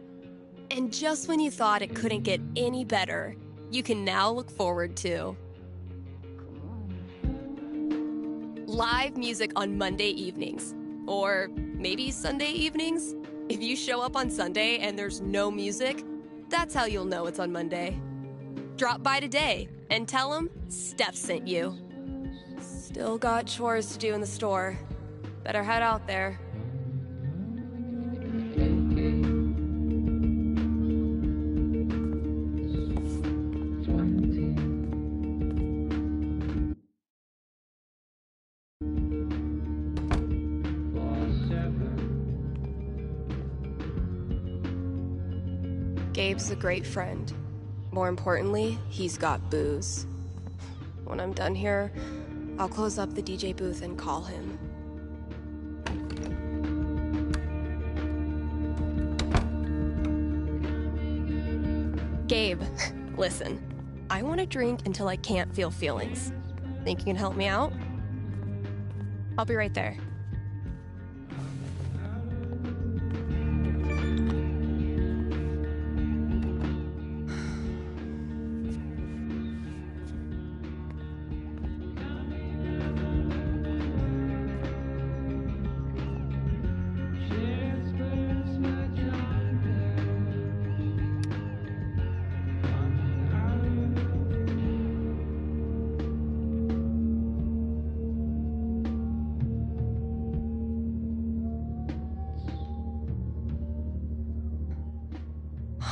And just when you thought it couldn't get any better, you can now look forward to live music on Monday evenings, or maybe Sunday evenings. If you show up on Sunday and there's no music, that's how you'll know it's on Monday. Drop by today and tell them Steph sent you. Still got chores to do in the store. Better head out there. Gabe's a great friend. More importantly, he's got booze. When I'm done here, I'll close up the DJ booth and call him. Gabe, listen. I want to drink until I can't feel feelings. Think you can help me out? I'll be right there.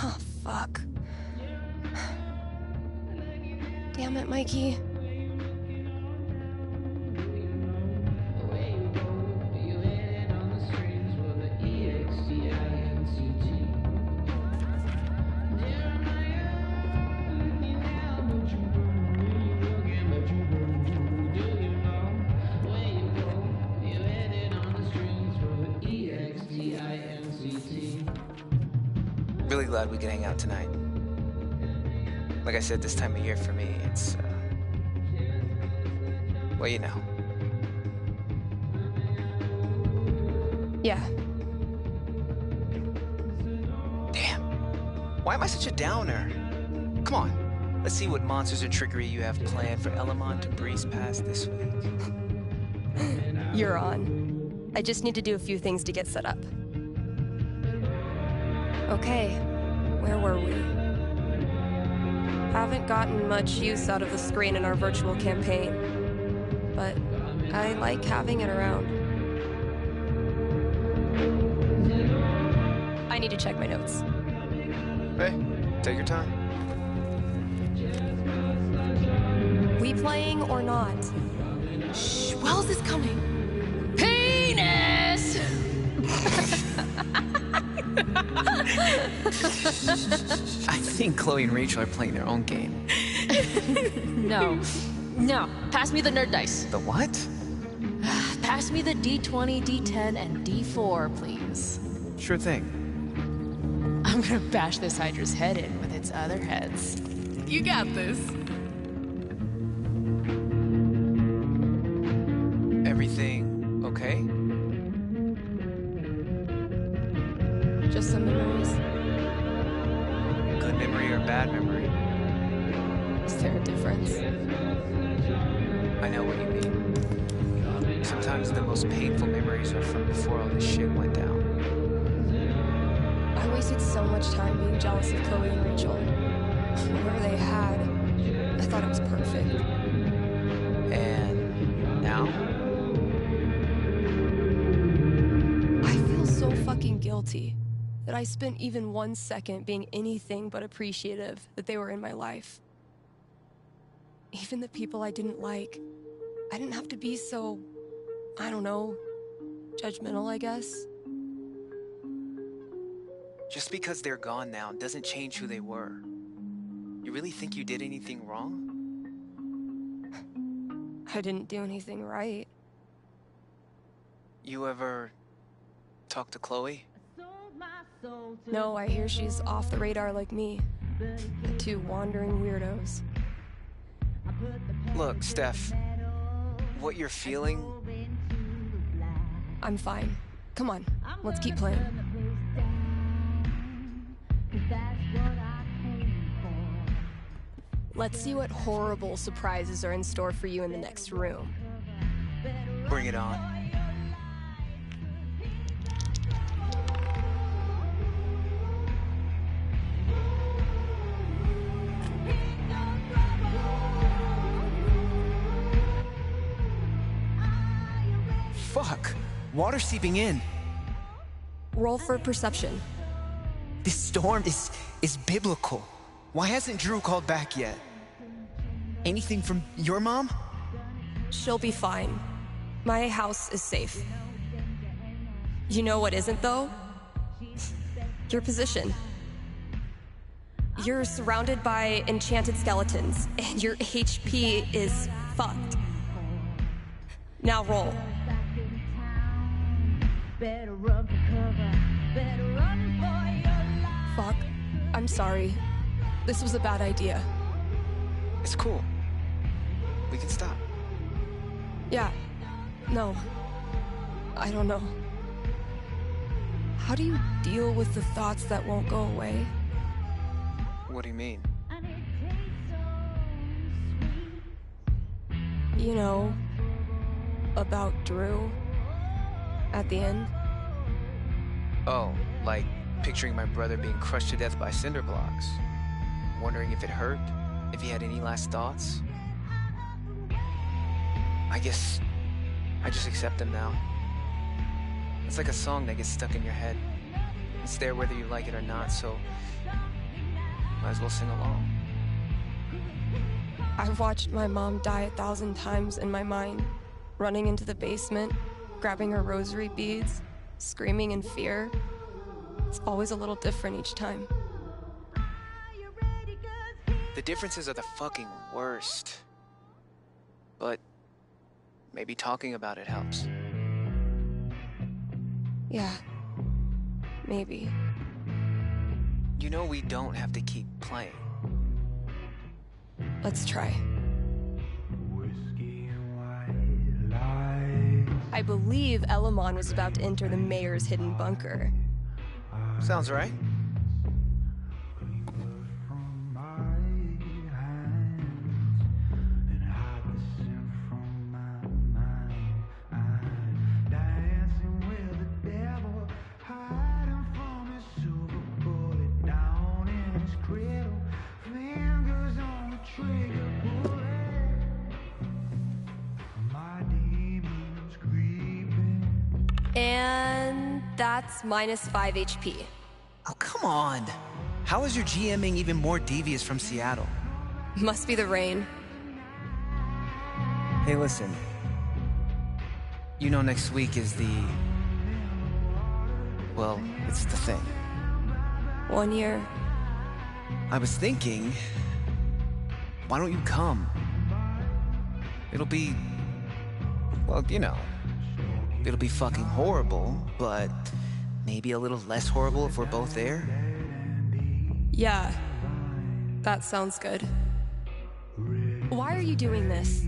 Oh, fuck. Damn it, Mikey. Really glad we can hang out tonight. Like I said, this time of year for me, it's, well, you know. Yeah. Damn. Why am I such a downer? Come on. Let's see what monsters or trickery you have planned for Elamon to breeze past this week. You're on. I just need to do a few things to get set up. Okay, where were we? Haven't gotten much use out of the screen in our virtual campaign, but I like having it around. I need to check my notes. Hey, take your time. We playing or not? Shh, Wells is coming. Penis! I think Chloe and Rachel are playing their own game. No. Pass me the nerd dice. The what? Pass me the D20, D10, and D4, please. Sure thing. I'm gonna bash this Hydra's head in with its other heads. You got this. Everything okay? Just some memories. Good memory or bad memory? Is there a difference? I know what you mean. Sometimes the most painful memories are from before all this shit went down. I wasted so much time being jealous of Chloe and Rachel. Whatever they had, I thought it was perfect. And now? I feel so fucking guilty that I spent even 1 second being anything but appreciative that they were in my life. Even the people I didn't like, I didn't have to be so, I don't know, judgmental, I guess. Just because they're gone now doesn't change who they were. You really think you did anything wrong? I didn't do anything right. You ever talk to Chloe? No, I hear she's off the radar like me. The two wandering weirdos. Look, Steph, what you're feeling... I'm fine. Come on, let's keep playing. Let's see what horrible surprises are in store for you in the next room. Bring it on. Fuck! Water seeping in. Roll for perception. This storm is biblical. Why hasn't Drew called back yet? Anything from your mom? She'll be fine. My house is safe. You know what isn't, though? Your position. You're surrounded by enchanted skeletons, and your HP is fucked. Now roll. Fuck. I'm sorry. This was a bad idea. It's cool. We can stop. Yeah. No. I don't know. How do you deal with the thoughts that won't go away? What do you mean? You know, about Drew at the end. Oh, like picturing my brother being crushed to death by cinder blocks. Wondering if it hurt, if he had any last thoughts. I guess I just accept him now. It's like a song that gets stuck in your head. It's there whether you like it or not, so might as well sing along. I've watched my mom die 1,000 times in my mind, running into the basement, grabbing her rosary beads, screaming in fear. It's always a little different each time. The differences are the fucking worst. But maybe talking about it helps. Yeah, maybe. You know we don't have to keep playing. Let's try. I believe Elamon was about to enter the mayor's hidden bunker. Sounds right. And that's minus 5 HP. Oh, come on. How is your GMing even more devious from Seattle? Must be the rain. Hey, listen. You know next week is well, it's the thing. 1 year. I was thinking, why don't you come? It'll be, well, you know, it'll be fucking horrible, but maybe a little less horrible if we're both there. Yeah, that sounds good. Why are you doing this?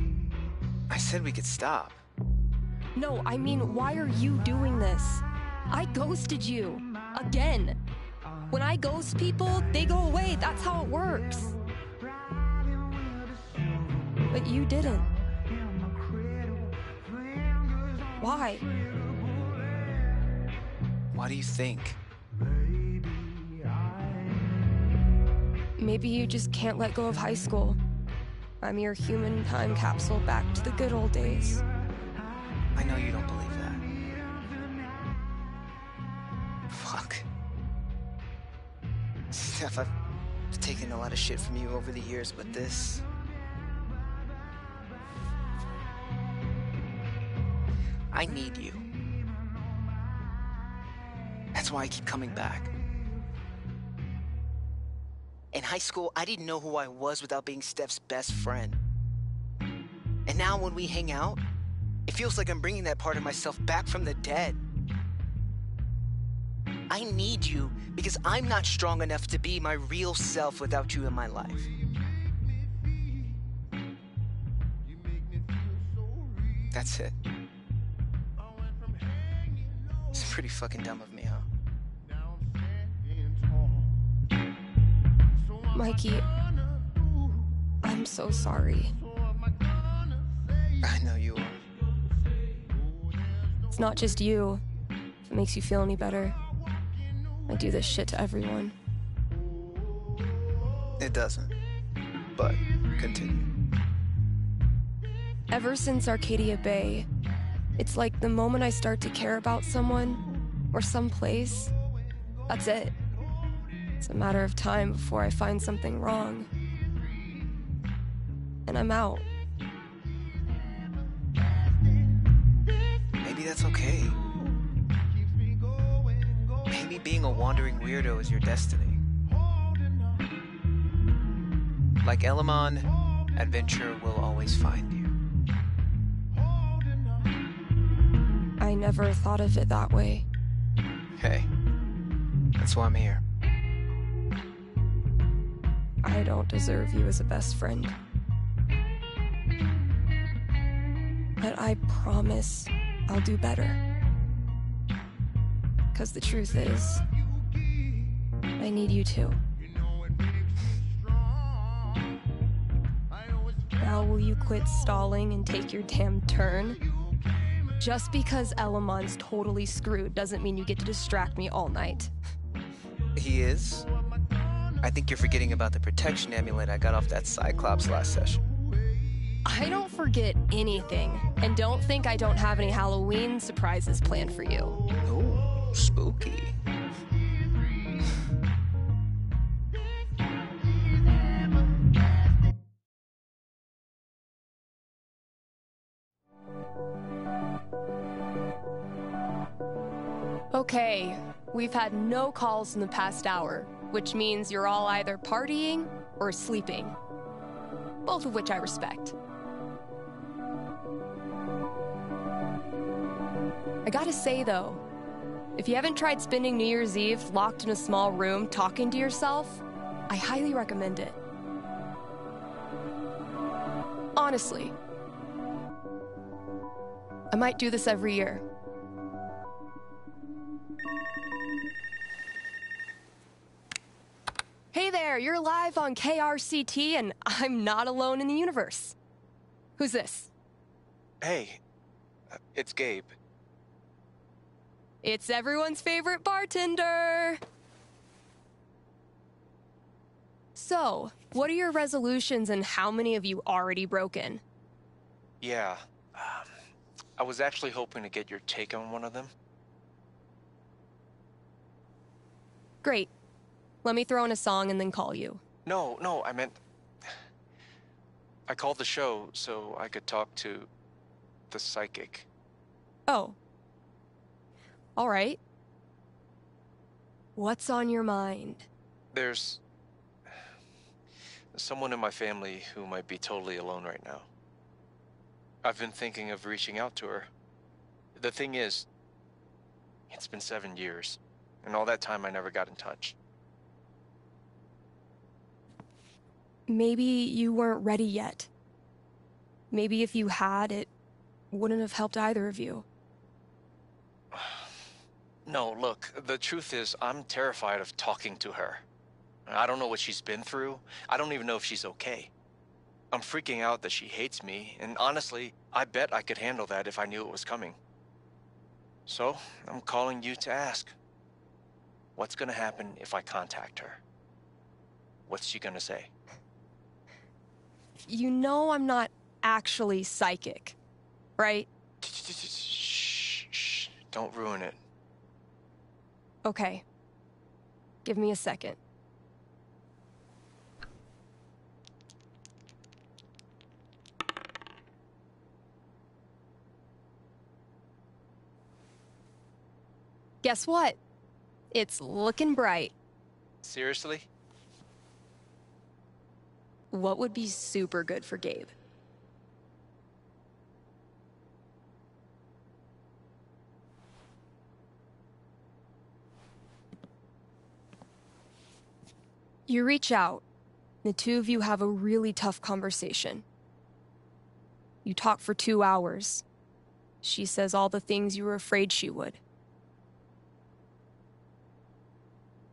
I said we could stop. No, I mean, why are you doing this? I ghosted you. Again. When I ghost people, they go away. That's how it works. But you didn't. Why? Why do you think? Maybe you just can't let go of high school. I'm your human time capsule back to the good old days. I know you don't believe that. Fuck. Steph, I've taken a lot of shit from you over the years, but this... I need you. That's why I keep coming back. In high school, I didn't know who I was without being Steph's best friend. And now when we hang out, it feels like I'm bringing that part of myself back from the dead. I need you because I'm not strong enough to be my real self without you in my life. That's it. It's pretty fucking dumb of me, huh? Mikey, I'm so sorry. I know you are. It's not just you. If it makes you feel any better. I do this shit to everyone. It doesn't. But continue. Ever since Arcadia Bay, it's like the moment I start to care about someone or someplace, that's it. It's a matter of time before I find something wrong. And I'm out. Maybe that's okay. Maybe being a wandering weirdo is your destiny. Like Elamon, adventure will always find you. I never thought of it that way. Hey, that's why I'm here. I don't deserve you as a best friend. But I promise I'll do better. 'Cause the truth is, I need you too. Now will you quit stalling and take your damn turn? Just because Elamon's totally screwed doesn't mean you get to distract me all night. He is? I think you're forgetting about the protection amulet I got off that Cyclops last session. I don't forget anything, and don't think I don't have any Halloween surprises planned for you. Ooh, spooky. Okay, we've had no calls in the past hour, which means you're all either partying or sleeping. Both of which I respect. I gotta say though, if you haven't tried spending New Year's Eve locked in a small room talking to yourself, I highly recommend it. Honestly. I might do this every year. Hey there, you're live on KRCT and I'm not alone in the universe. Who's this? Hey, it's Gabe. It's everyone's favorite bartender. So, what are your resolutions and how many have you already broken? Yeah, I was actually hoping to get your take on one of them. Great. Let me throw in a song and then call you. No, I meant... I called the show so I could talk to the psychic. Oh. All right. What's on your mind? There's someone in my family who might be totally alone right now. I've been thinking of reaching out to her. The thing is, it's been 7 years, and all that time I never got in touch. Maybe you weren't ready yet. Maybe if you had, it wouldn't have helped either of you. No, look, the truth is, I'm terrified of talking to her. I don't know what she's been through. I don't even know if she's okay. I'm freaking out that she hates me, and honestly, I bet I could handle that if I knew it was coming. So, I'm calling you to ask. What's gonna happen if I contact her? What's she gonna say? You know I'm not actually psychic, right? Shh. Don't ruin it. Okay. Give me a second. Guess what? It's looking bright. Seriously? What would be super good for Gabe? You reach out. The two of you have a really tough conversation. You talk for 2 hours. She says all the things you were afraid she would.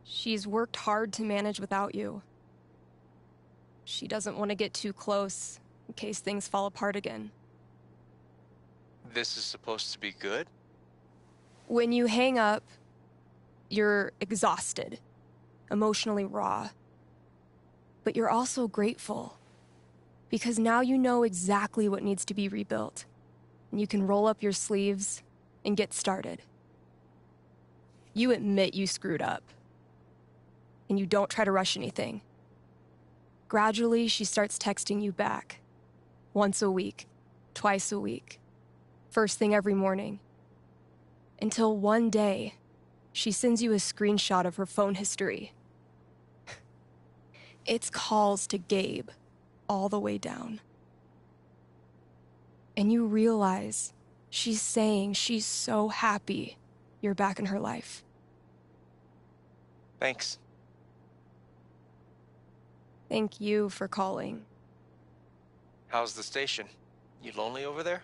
She's worked hard to manage without you. She doesn't want to get too close in case things fall apart again. This is supposed to be good? When you hang up, you're exhausted, emotionally raw. But you're also grateful, because now you know exactly what needs to be rebuilt, and you can roll up your sleeves and get started. You admit you screwed up, and you don't try to rush anything. Gradually, she starts texting you back. Once a week, twice a week, first thing every morning. Until one day, she sends you a screenshot of her phone history. It's calls to Gabe, all the way down. And you realize she's saying she's so happy you're back in her life. Thanks. Thank you for calling. How's the station? You lonely over there?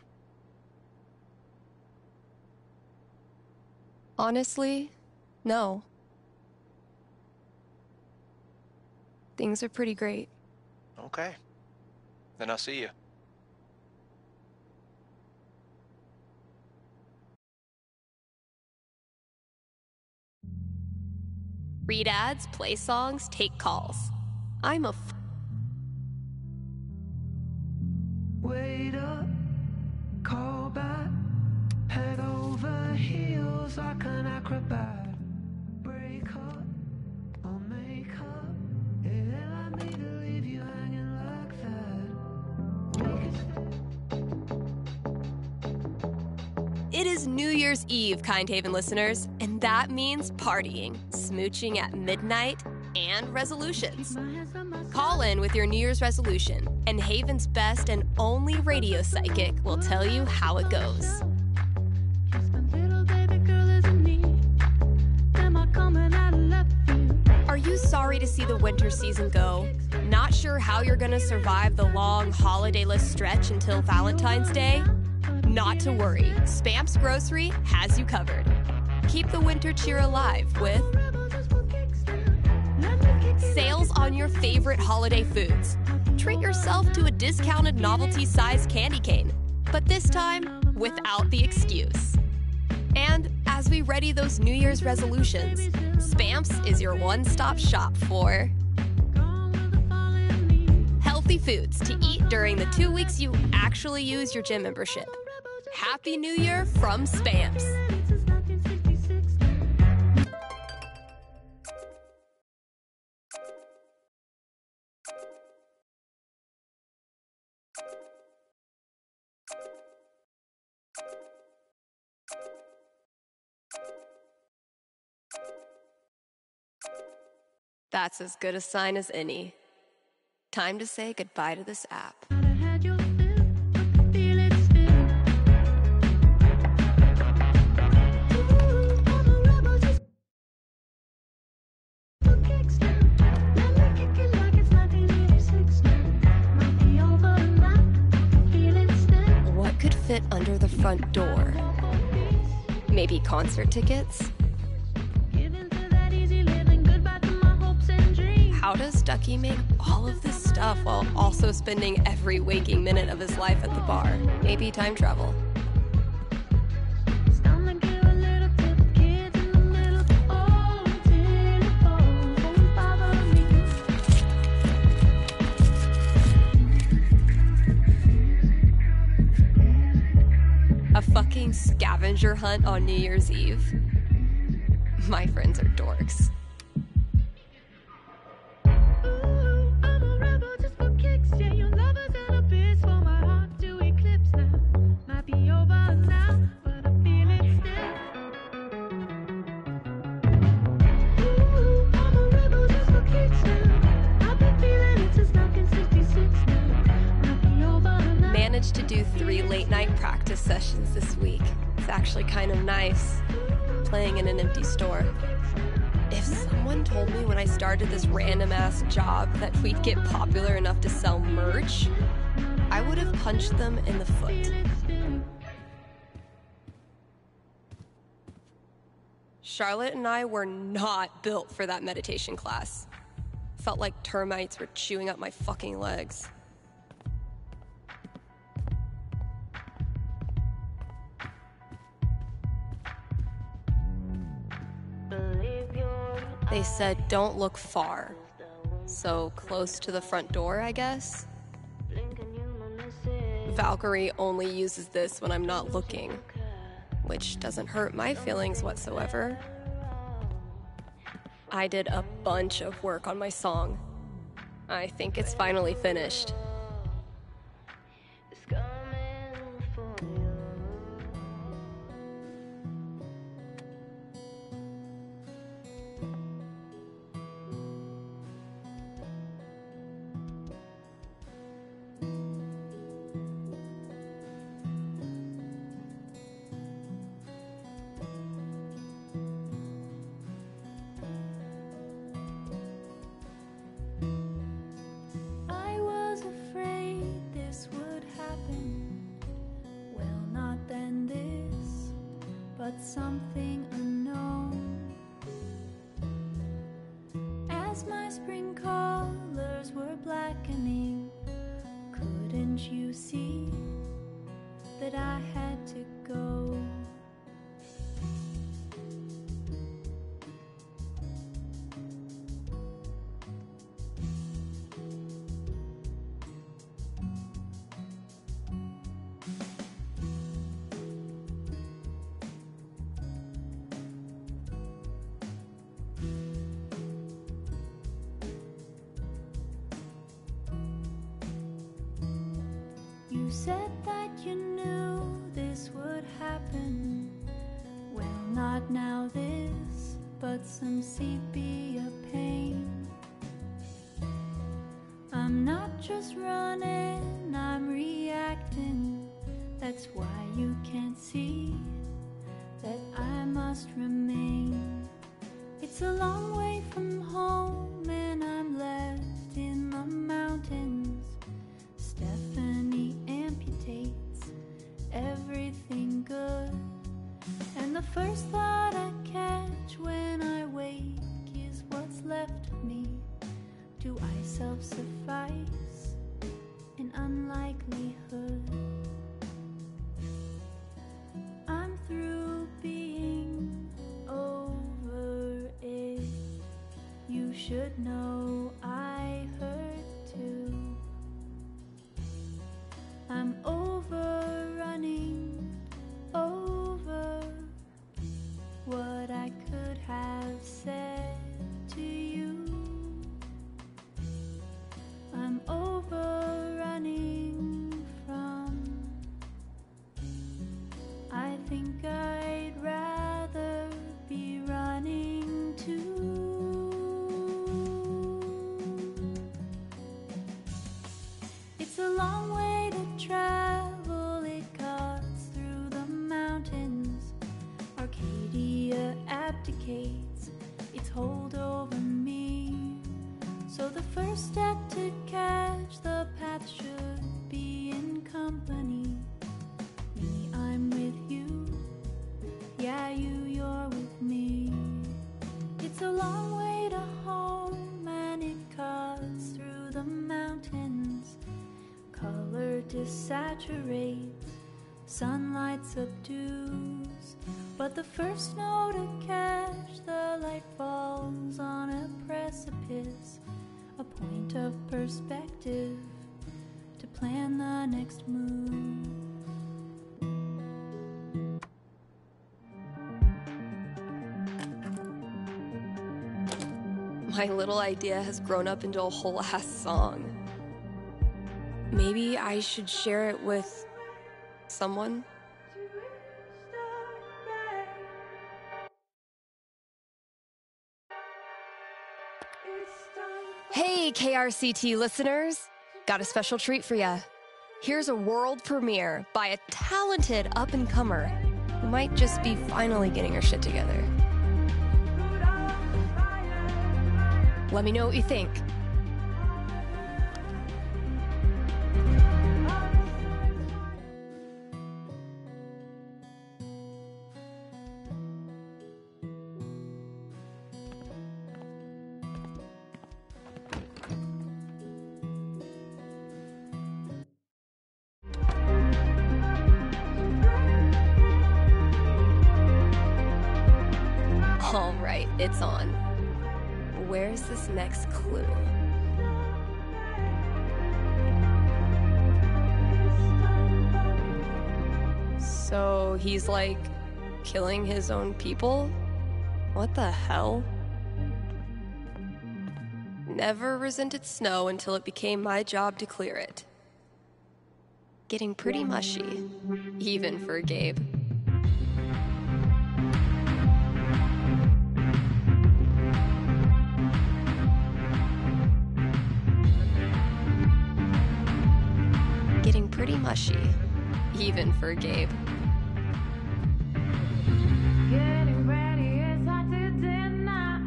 Honestly, no. Things are pretty great. Okay. Then I'll see you. Read ads, play songs, take calls. I'm a Wait up, call back, head over heels like an acrobat. Break up or make up. It ain't like me to leave you hanging like that. It is New Year's Eve, Kind Haven listeners, and that means partying, smooching at midnight, and resolutions. Call in with your New Year's resolution, and Haven's best and only radio psychic will tell you how it goes. Are you sorry to see the winter season go? Not sure how you're gonna survive the long holidayless stretch until Valentine's Day? Not to worry, Spamps Grocery has you covered. Keep the winter cheer alive with sales on your favorite holiday foods. Treat yourself to a discounted novelty-sized candy cane, but this time without the excuse. And as we ready those New Year's resolutions, Spamps is your one-stop shop for healthy foods to eat during the 2 weeks you actually use your gym membership. Happy New Year from Spamps. That's as good a sign as any. Time to say goodbye to this app. What could fit under the front door? Maybe concert tickets? How does Ducky make all of this stuff while also spending every waking minute of his life at the bar? Maybe time travel. A fucking scavenger hunt on New Year's Eve? My friends are dorks. Managed to do 3 late-night practice sessions this week. It's actually kind of nice, playing in an empty store. If someone told me when I started this random-ass job that we'd get popular enough to sell merch, I would have punched them in the foot. Charlotte and I were not built for that meditation class. Felt like termites were chewing up my fucking legs. They said don't look far, so close to the front door, I guess. Valkyrie only uses this when I'm not looking, which doesn't hurt my feelings whatsoever. I did a bunch of work on my song. I think it's finally finished. Something unknown. As my spring colors were blackening, couldn't you see that I had to go? You said that you knew this would happen. Well, not now this, but some sepia pain. I'm not just running, I'm reacting. That's why you can't see that I must remain. It's a long way from home and I'm left in the mountains. Stephanie amputates everything good, and the first thought I catch when I wake is what's left of me. Do I self-suffice in unlikelihood? I'm through being over it. You should know I hurt too. I'm overrunning over what I could have said to you. I'm overrunning from. I think I'd rather be running hold over me. So the first step to catch the path should be in company. Me, I'm with you. Yeah, you're with me. It's a long way to home, and it cuts through the mountains. Color desaturates, sunlight subdues. But the first snow to catch, the light falls on a precipice. A point of perspective to plan the next move. My little idea has grown up into a whole ass song. Maybe I should share it with someone? Hey, KRCT listeners! Got a special treat for ya. Here's a world premiere by a talented up-and-comer who might just be finally getting her shit together. Let me know what you think. All right, it's on. Where's this next clue? So he's like killing his own people? What the hell? Never resented snow until it became my job to clear it. Getting pretty mushy, even for Gabe. Getting pretty mushy, even for Gabe. Getting ready is hard to deny.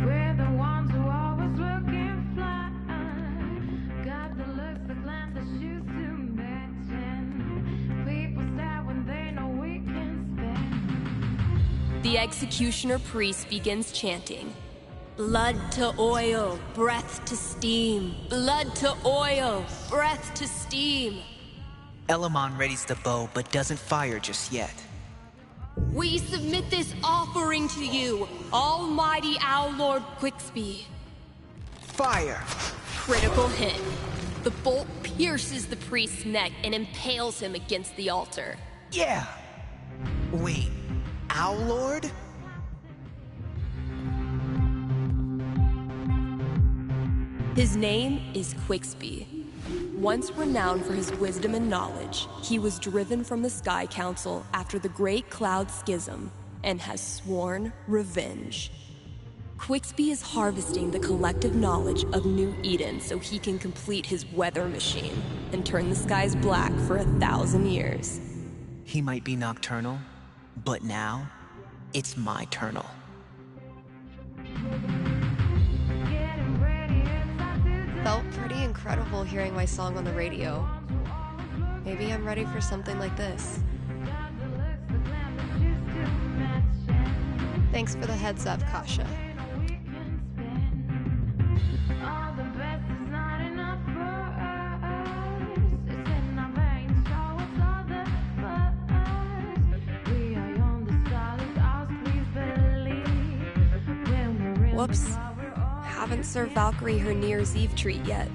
We're the ones who always looking fly. Got the looks, the glance, the shoes to mention. People stare when they know we can spend. The executioner priest begins chanting. Blood to oil, breath to steam. Blood to oil, breath to steam. Elamon readies the bow, but doesn't fire just yet. We submit this offering to you, Almighty Owl Lord Quicksby. Fire! Critical hit. The bolt pierces the priest's neck and impales him against the altar. Yeah! Wait, Owl Lord? His name is Quicksby. Once renowned for his wisdom and knowledge, he was driven from the Sky Council after the Great Cloud Schism and has sworn revenge. Quicksby is harvesting the collective knowledge of New Eden so he can complete his weather machine and turn the skies black for 1,000 years. He might be nocturnal, but now, it's my turnal. Felt pretty incredible hearing my song on the radio. Maybe I'm ready for something like this. Thanks for the heads up, Kasha. Whoops. Haven't served Valkyrie her New Year's Eve treat yet.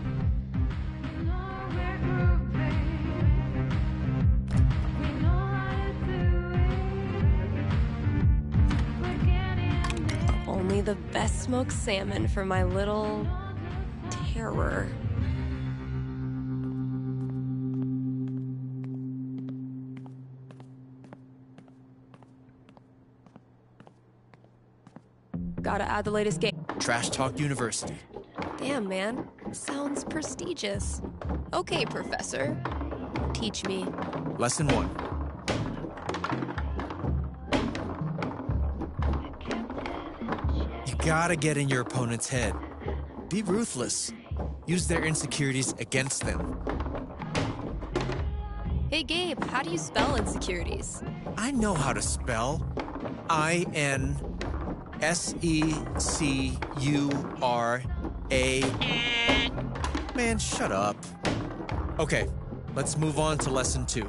Only the best smoked salmon for my little terror. Gotta add the latest game. Trash Talk University. Damn, man. Sounds prestigious. Okay, Professor. Teach me. Lesson 1. You gotta get in your opponent's head. Be ruthless. Use their insecurities against them. Hey Gabe, how do you spell insecurities? I know how to spell. INSECURA. Man, shut up. Okay, let's move on to lesson 2.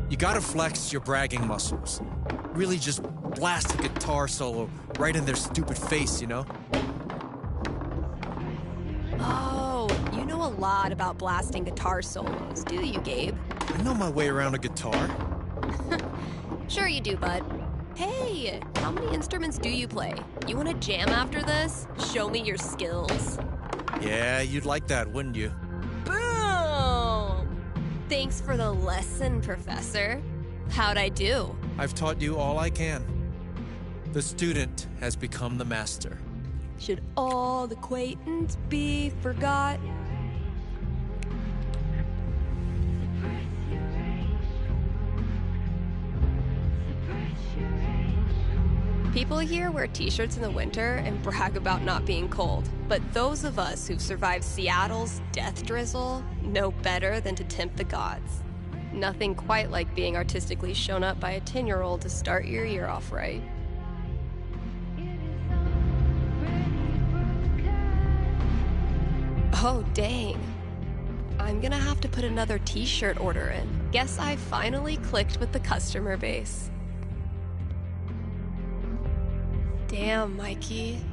You gotta flex your bragging muscles. Really just blast a guitar solo right in their stupid face, you know? Oh, you know a lot about blasting guitar solos, do you, Gabe? I know my way around a guitar. Sure you do, bud. Hey, how many instruments do you play? You want to jam after this? Show me your skills. Yeah, you'd like that, wouldn't you? Boom! Thanks for the lesson, Professor. How'd I do? I've taught you all I can. The student has become the master. Should all the acquaintance be forgot? People here wear t-shirts in the winter and brag about not being cold. But those of us who've survived Seattle's death drizzle know better than to tempt the gods. Nothing quite like being artistically shown up by a 10-year-old to start your year off right. Oh, dang. I'm gonna have to put another t-shirt order in. Guess I finally clicked with the customer base. Damn, Mikey.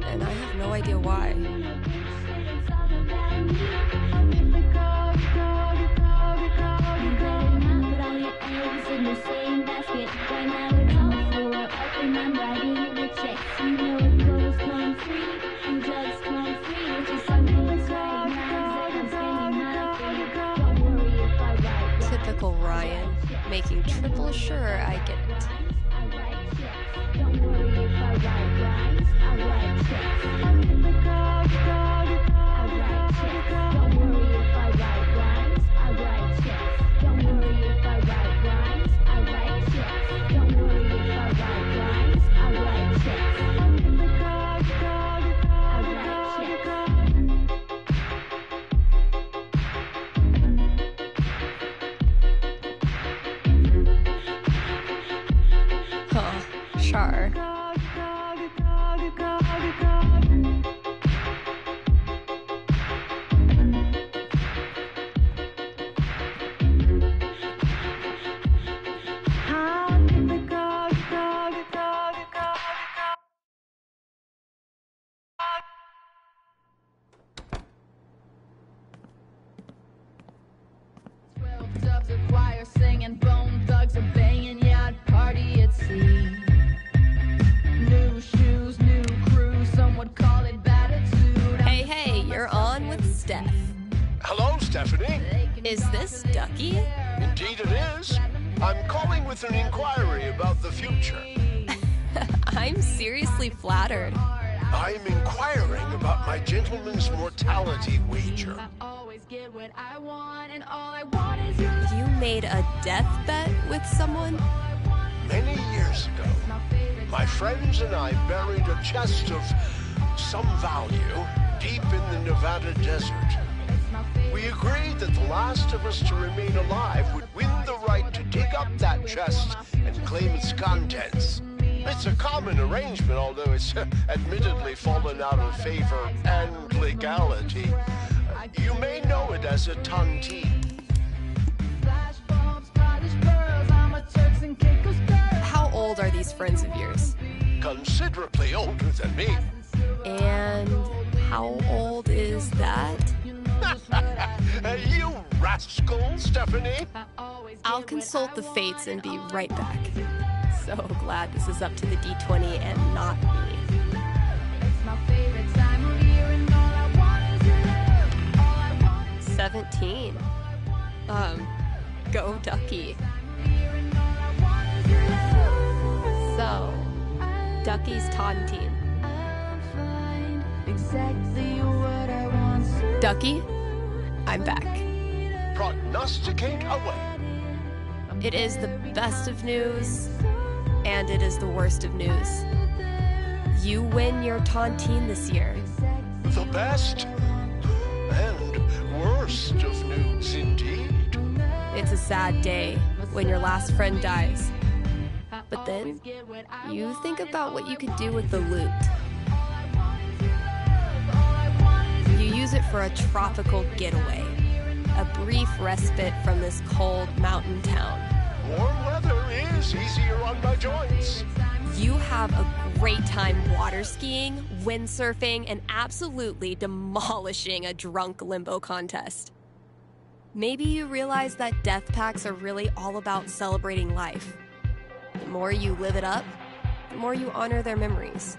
and I have no idea why. Typical Ryan, making triple sure I get it. Char. Dubs of choir singing, bone thugs are banging, yacht party at sea. New shoes, new crew, some would call it batitude. Hey, you're on with Steph. Hello, Stephanie. Is this Ducky? Indeed it is. I'm calling with an inquiry about the future. I'm seriously flattered. I'm inquiring about my gentleman's mortality wager. You made a death bet with someone? Many years ago, my friends and I buried a chest of some value deep in the Nevada desert. We agreed that the last of us to remain alive would win the right to dig up that chest and claim its contents. It's a common arrangement, although it's admittedly fallen out of favor and legality. You may know it as a tontine. How old are these friends of yours? Considerably older than me. And how old is that? You rascal, Stephanie. I'll consult the fates and be right back. So glad this is up to the D20 and not me. 17. Go Ducky. So, Ducky's tontine. Ducky, I'm back. Prognosticate away. It is the best of news, and it is the worst of news. You win your tontine this year. The best and worst of news, indeed. It's a sad day when your last friend dies. But then, you think about what you could do with the loot. You use it for a tropical getaway, a brief respite from this cold mountain town. Warm weather is easier on my joints. You have a great time water skiing, windsurfing, and absolutely demolishing a drunk limbo contest. Maybe you realize that death packs are really all about celebrating life. The more you live it up, the more you honor their memories.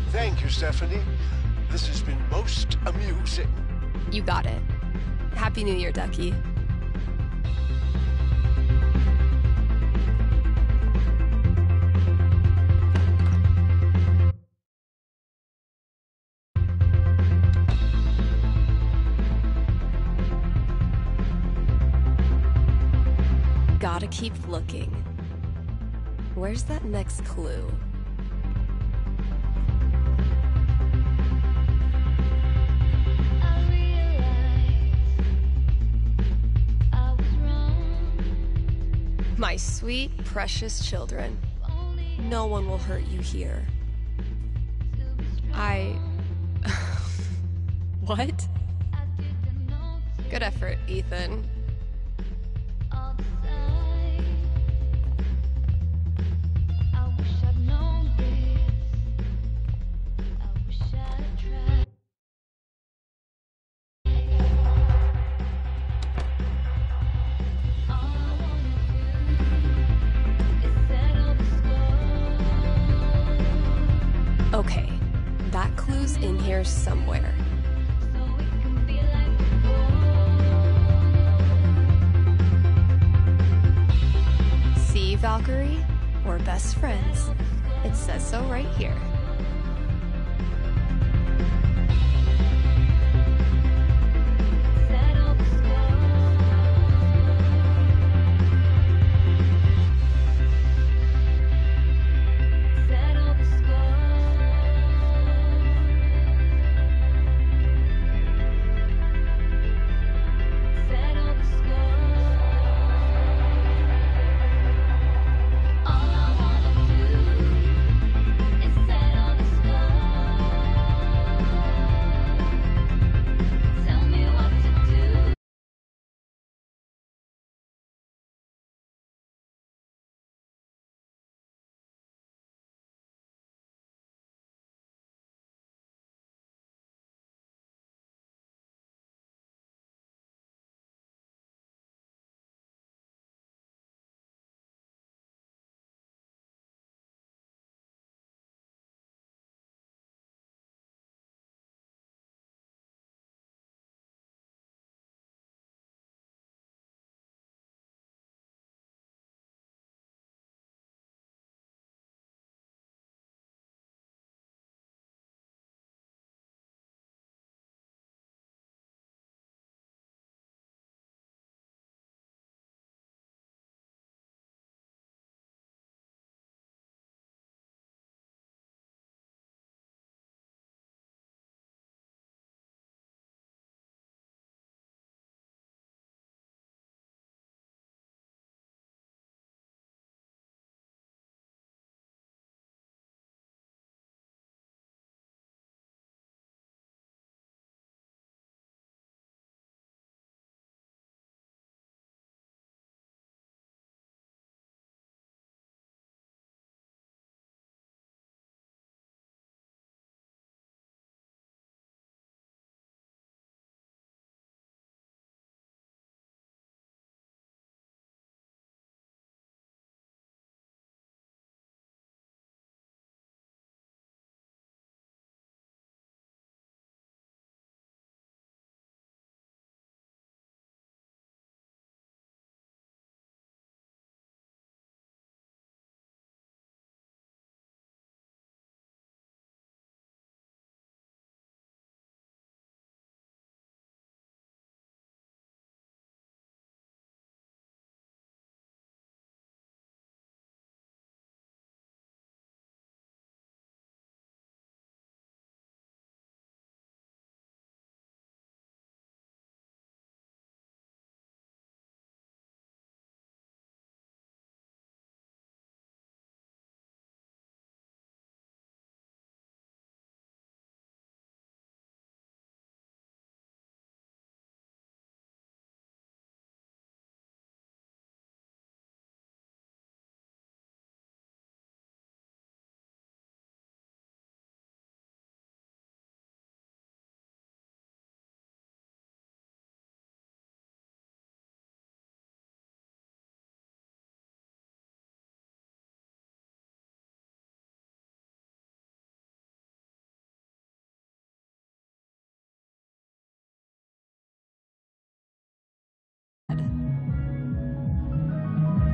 Thank you, Stephanie. This has been most amusing. You got it. Happy New Year, Ducky. Gotta keep looking. Where's that next clue? My sweet, precious children, no one will hurt you here. What? Good effort, Ethan. in here somewhere. See, Valkyrie? We're best friends. It says so right here.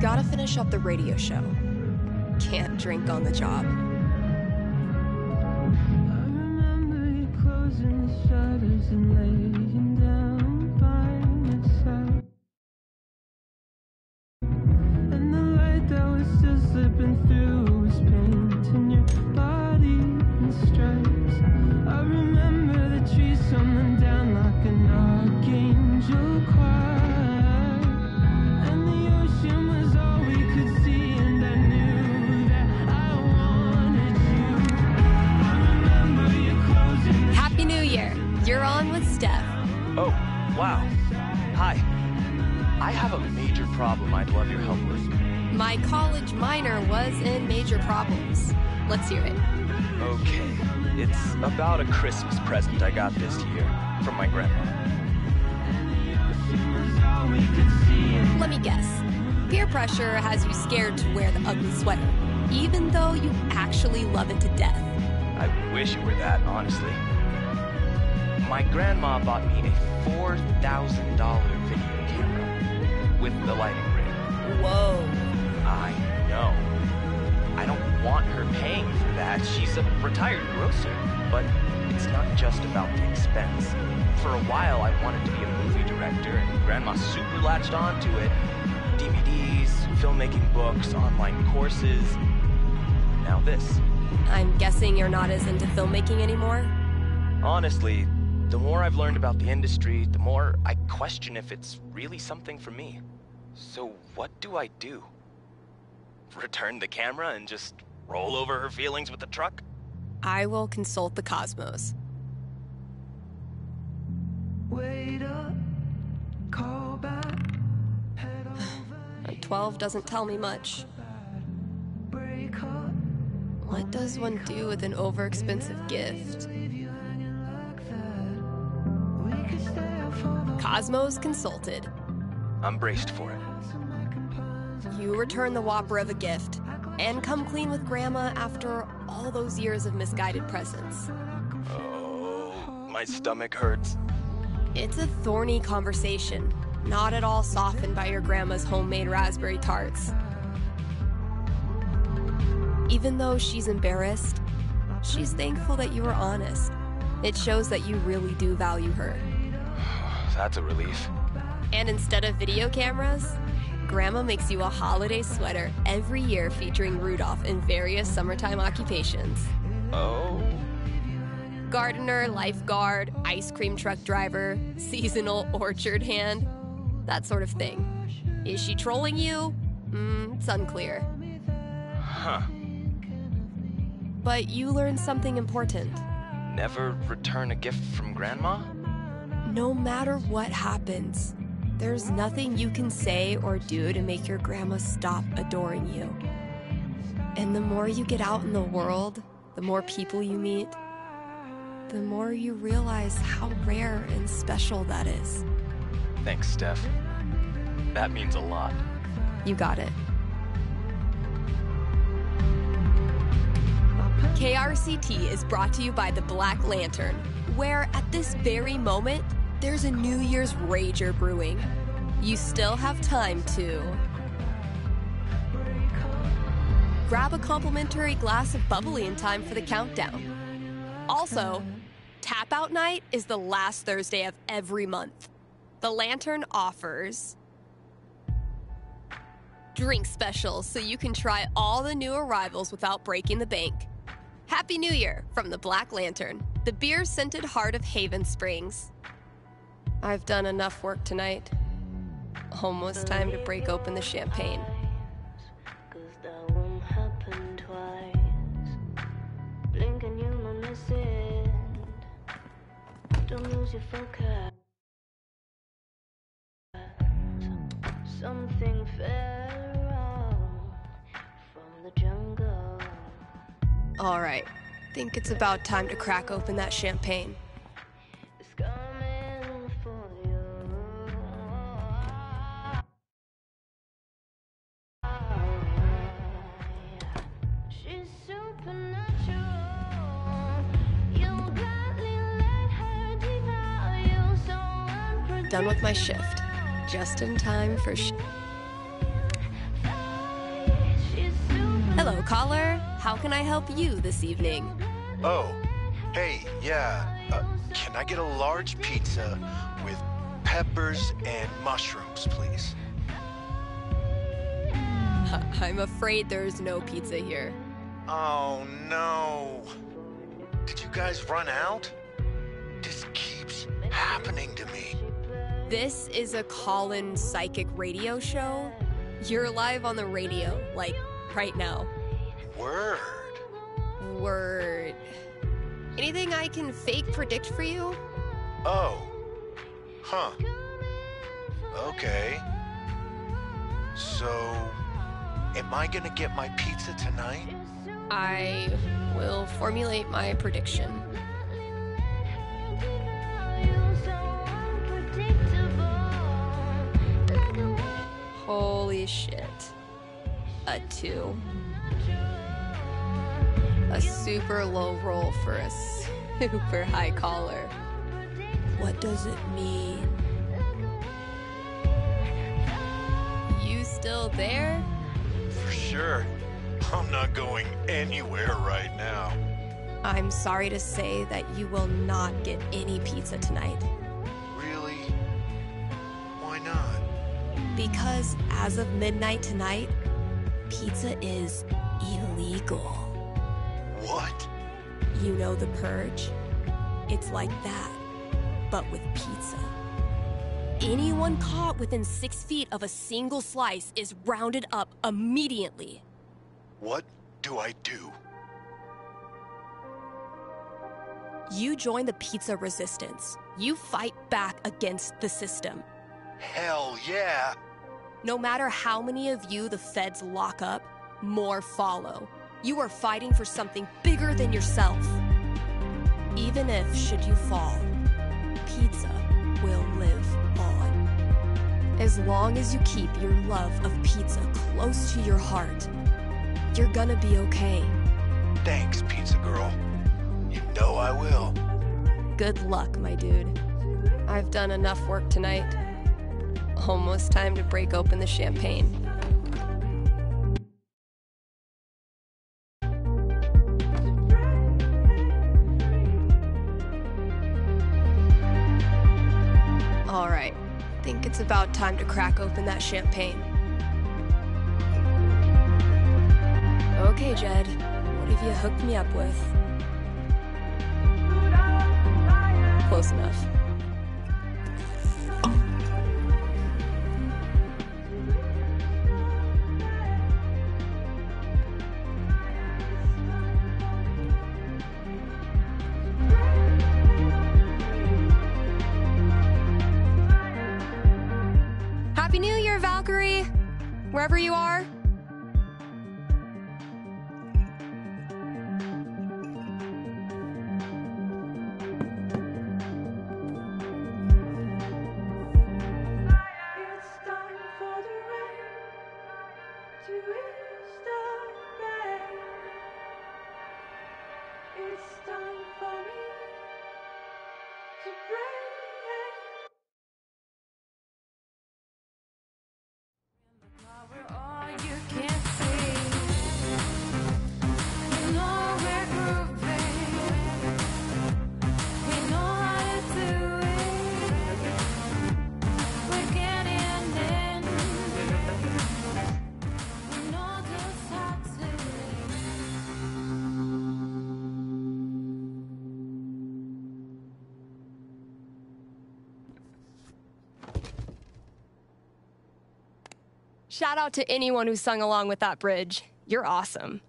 Gotta finish up the radio show. Can't drink on the job. I remember you closing the shutters and laying down by my side. And the light that was still slipping through was painting your body in stripes. I remember the trees tumbling down like an archangel choir. And the ocean was all we could see, and I knew that I wanted you. I remember you closing. Happy New Year. You're on with Steph. Oh, wow. Hi. I have a major problem I'd love your help with. My college minor was in major problems. Let's hear it. Okay. It's about a Christmas present I got this year from my grandma. Let me guess. Peer pressure has you scared to wear the ugly sweater, even though you actually love it to death. I wish it were that, honestly. My grandma bought me a $4,000 video camera with the lighting rig. Whoa. I know. I don't want her paying for that. She's a retired grocer. But it's not just about the expense. For a while, I wanted to be a movie director, and Grandma super latched onto it. DVDs, filmmaking books, online courses. Now this. I'm guessing you're not as into filmmaking anymore? Honestly, the more I've learned about the industry, the more I question if it's really something for me. So what do I do? Return the camera and just roll over her feelings with the truck? I will consult the cosmos. Wait up, call back, head over. 12 doesn't tell me much. What does one do with an overexpensive gift? Cosmos consulted. I'm braced for it. You return the whopper of a gift and come clean with Grandma after all those years of misguided presents. Oh, my stomach hurts. It's a thorny conversation, not at all softened by your grandma's homemade raspberry tarts. Even though she's embarrassed, she's thankful that you were honest. It shows that you really do value her. That's a relief. And instead of video cameras, Grandma makes you a holiday sweater every year featuring Rudolph in various summertime occupations. Oh? Gardener, lifeguard, ice cream truck driver, seasonal orchard hand, that sort of thing. Is she trolling you? It's unclear. Huh. But you learned something important. Never return a gift from Grandma? No matter what happens, there's nothing you can say or do to make your grandma stop adoring you. And the more you get out in the world, the more people you meet, the more you realize how rare and special that is. Thanks, Steph. That means a lot. You got it. KRCT is brought to you by the Black Lantern, where at this very moment, there's a New Year's rager brewing. You still have time to grab a complimentary glass of bubbly in time for the countdown. Also, Tap Out Night is the last Thursday of every month. The Lantern offers drink specials so you can try all the new arrivals without breaking the bank. Happy New Year from the Black Lantern, the beer-scented heart of Haven Springs. I've done enough work tonight. Almost time to break open the champagne. Don't lose your focus. Something fell from the jungle. All right, think it's about time to crack open that champagne. It's coming for you. She's supernatural. You gladly let her devour you, so unpredictable. Done with my shift. Just in time for Hello, caller. How can I help you this evening? Oh, hey, yeah. Can I get a large pizza with peppers and mushrooms, please? I'm afraid there's no pizza here. Oh, no. Did you guys run out? This keeps happening to me. This is a call-in psychic radio show. You're live on the radio, like, right now. Word. Word. Anything I can fake predict for you? Oh. Huh. Okay. So, am I gonna get my pizza tonight? I will formulate my prediction. Holy shit. A 2. A super low roll for a super high caller. What does it mean? You still there? For sure. I'm not going anywhere right now. I'm sorry to say that you will not get any pizza tonight. Really? Why not? Because as of midnight tonight, pizza is illegal. What? You know the purge? It's like that, but with pizza. Anyone caught within 6 feet of a single slice is rounded up immediately. What do I do? You join the pizza resistance. You fight back against the system. Hell yeah! No matter how many of you the feds lock up, more follow. You are fighting for something bigger than yourself. Even if, should you fall, pizza will live on. As long as you keep your love of pizza close to your heart, you're gonna be okay. Thanks, Pizza Girl. You know I will. Good luck, my dude. I've done enough work tonight. Almost time to break open the champagne. All right, think it's about time to crack open that champagne. Okay, Jed, what have you hooked me up with? Close enough. Happy New Year, Valkyrie! Wherever you are. Shout out to anyone who sung along with that bridge. You're awesome.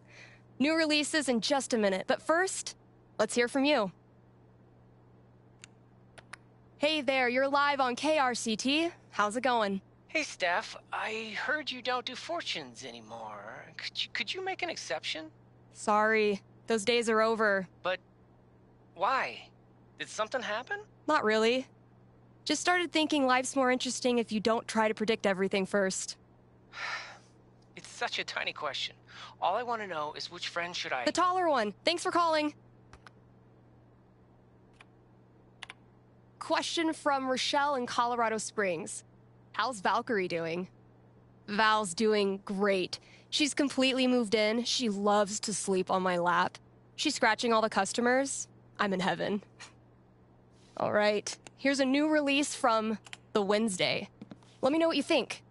New releases in just a minute, but first, let's hear from you. Hey there, you're live on KRCT. How's it going? Hey, Steph, I heard you don't do fortunes anymore. Could you make an exception? Sorry, those days are over. But why? Did something happen? Not really. Just started thinking life's more interesting if you don't try to predict everything first. It's such a tiny question. All I want to know is which friend should I... The taller one. Thanks for calling. Question from Rochelle in Colorado Springs. How's Valkyrie doing? Val's doing great. She's completely moved in. She loves to sleep on my lap. She's scratching all the customers. I'm in heaven. All right. Here's a new release from The Wednesday. Let me know what you think.